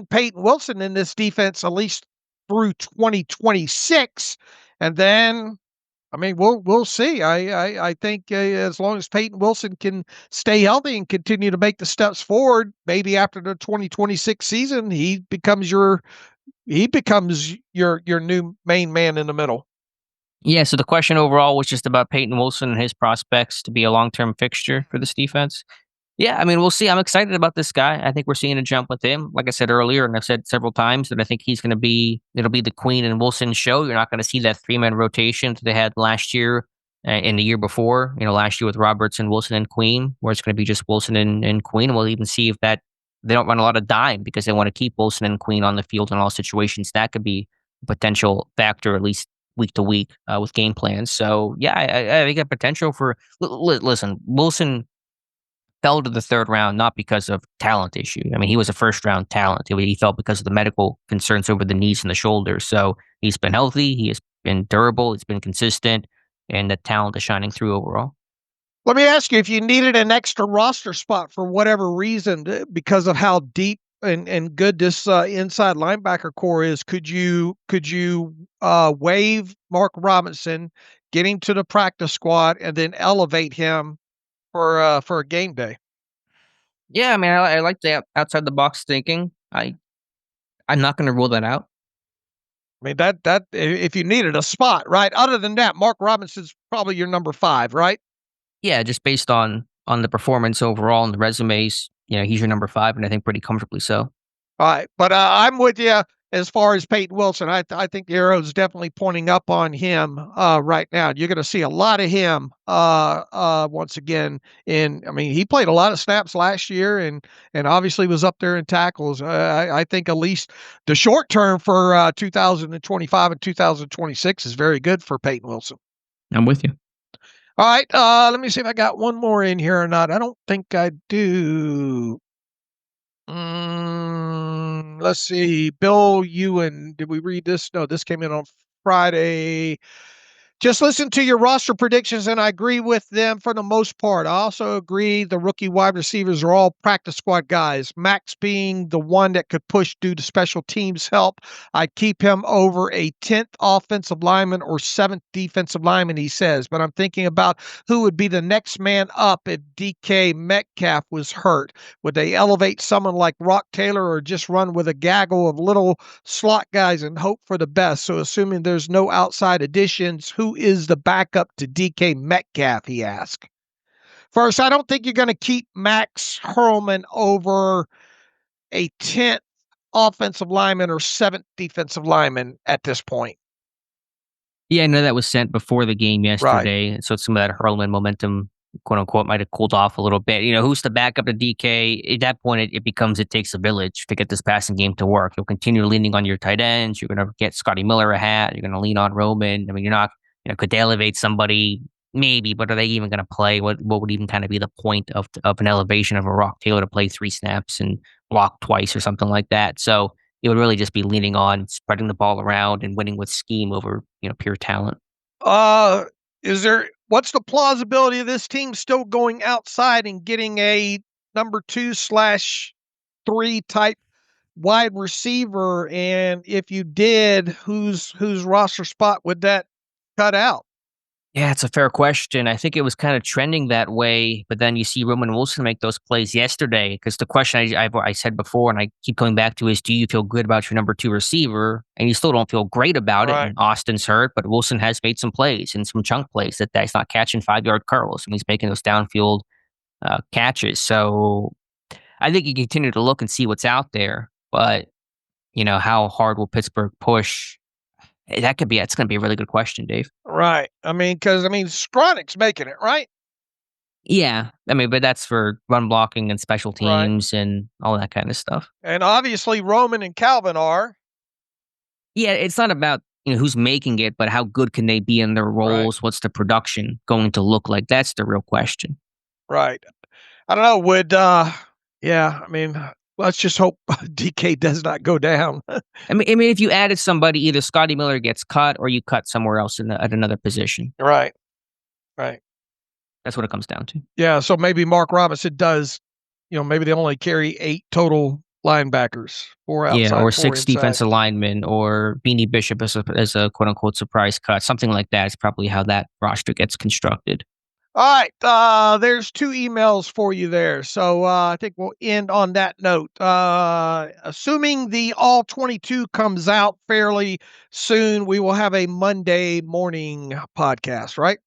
D: Peyton Wilson in this defense at least through 2026, and then I mean, we'll see. I think as long as Peyton Wilson can stay healthy and continue to make the steps forward, maybe after the 2026 season, he becomes your new main man in the middle.
C: Yeah, so the question overall was just about Peyton Wilson and his prospects to be a long-term fixture for this defense. Yeah, I mean, we'll see. I'm excited about this guy. I think we're seeing a jump with him. Like I said earlier, and I've said several times that I think it'll be the Queen and Wilson show. You're not going to see that three-man rotation that they had last year and the year before. Last year with Robertson, Wilson, and Queen, where it's going to be just Wilson and Queen. We'll even see if that they don't run a lot of dime because they want to keep Wilson and Queen on the field in all situations. That could be a potential factor, at least week to week with game plans. So, yeah, I think a potential for, listen, Wilson fell to the third round, not because of talent issue. I mean, he was a first round talent. He fell because of the medical concerns over the knees and the shoulders. So he's been healthy. He has been durable. He's been consistent, and the talent is shining through overall.
D: Let me ask you, if you needed an extra roster spot for whatever reason, because of how deep and good this inside linebacker core is, could you waive Mark Robinson, get him to the practice squad, and then elevate him for a game day?
C: Yeah, I mean, I like the outside the box thinking. I'm not going to rule that out.
D: I mean, that if you needed a spot, right? Other than that, Mark Robinson's probably your number 5, right?
C: Yeah, just based on the performance overall and the resumes, he's your number 5, and I think pretty comfortably so.
D: All right, but I'm with you as far as Peyton Wilson. I think the arrow is definitely pointing up on him right now. You're going to see a lot of him once again. I mean, he played a lot of snaps last year, and obviously was up there in tackles. I think at least the short term for 2025 and 2026 is very good for Peyton Wilson.
C: I'm with you.
D: All right, let me see if I got one more in here or not. I don't think I do. Let's see. Bill Ewan, did we read this? No, this came in on Friday. Just listen to your roster predictions, and I agree with them for the most part. I also agree the rookie wide receivers are all practice squad guys. Max being the one that could push due to special teams help. I'd keep him over a 10th offensive lineman or 7th defensive lineman, he says. But I'm thinking about who would be the next man up if DK Metcalf was hurt. Would they elevate someone like Rock Taylor or just run with a gaggle of little slot guys and hope for the best? So assuming there's no outside additions, who is the backup to DK Metcalf, he asked. First, I don't think you're going to keep Max Hurlman over a 10th offensive lineman or 7th defensive lineman at this point.
C: Yeah, I know that was sent before the game yesterday.
D: Right.
C: So some of that Hurlman momentum, quote unquote, might have cooled off a little bit. Who's the backup to DK? At that point, it becomes it takes a village to get this passing game to work. You'll continue leaning on your tight ends. You're going to get Scotty Miller a hat. You're going to lean on Roman. I mean, you're not, could they elevate somebody? Maybe, but are they even going to play? What would even kind of be the point of an elevation of a Rock Taylor to play 3 snaps and block twice or something like that? So it would really just be leaning on spreading the ball around and winning with scheme over, pure talent.
D: What's the plausibility of this team still going outside and getting a number 2/3 type wide receiver? And if you did, whose roster spot would that cut out?
C: Yeah, it's a fair question. I think it was kind of trending that way, but then you see Roman Wilson make those plays yesterday. Because the question I said before, and I keep going back to, is do you feel good about your number 2 receiver? And you still don't feel great about it. And Austin's hurt, but Wilson has made some plays and some chunk plays that he's not catching 5-yard curls, and he's making those downfield catches. So I think you continue to look and see what's out there. But how hard will Pittsburgh push? It's going to be a really good question, Dave.
D: Right. I mean, because Skronik's making it, right?
C: Yeah. I mean, but that's for run blocking and special teams and all that kind of stuff.
D: And obviously Roman and Calvin are.
C: Yeah, it's not about who's making it, but how good can they be in their roles? Right. What's the production going to look like? That's the real question.
D: Right. I don't know. Let's just hope DK does not go down.
C: I mean, if you added somebody, either Scotty Miller gets cut or you cut somewhere else at another position.
D: Right.
C: That's what it comes down to.
D: Yeah, so maybe Mark Robinson does, maybe they only carry 8 total linebackers, 4
C: Yeah,
D: outside,
C: or
D: 4
C: 6
D: inside.
C: defensive linemen, or Beanie Bishop as a quote unquote surprise cut. Something like that is probably how that roster gets constructed.
D: All right, there's 2 emails for you there. So I think we'll end on that note. Assuming the all 22 comes out fairly soon, we will have a Monday morning podcast, right?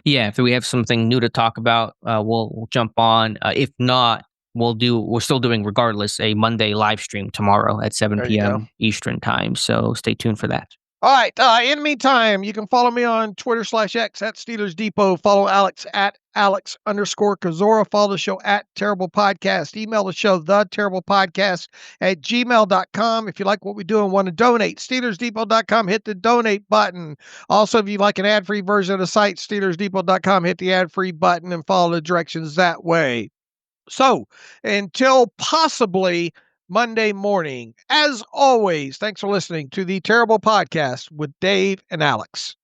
C: Yeah, if we have something new to talk about, we'll jump on. If not, we're still doing regardless a Monday live stream tomorrow at 7
D: There you go.
C: p.m. Eastern time. So stay tuned for that.
D: All right. In the meantime, you can follow me on Twitter/X at Steelers Depot. Follow Alex at Alex_Kozora. Follow the show at Terrible Podcast. Email the show, theterriblepodcast@gmail.com. If you like what we do and want to donate, SteelersDepot.com, hit the donate button. Also, if you like an ad-free version of the site, SteelersDepot.com, hit the ad-free button and follow the directions that way. So, until possibly Monday morning, as always, thanks for listening to the Terrible Podcast with Dave and Alex.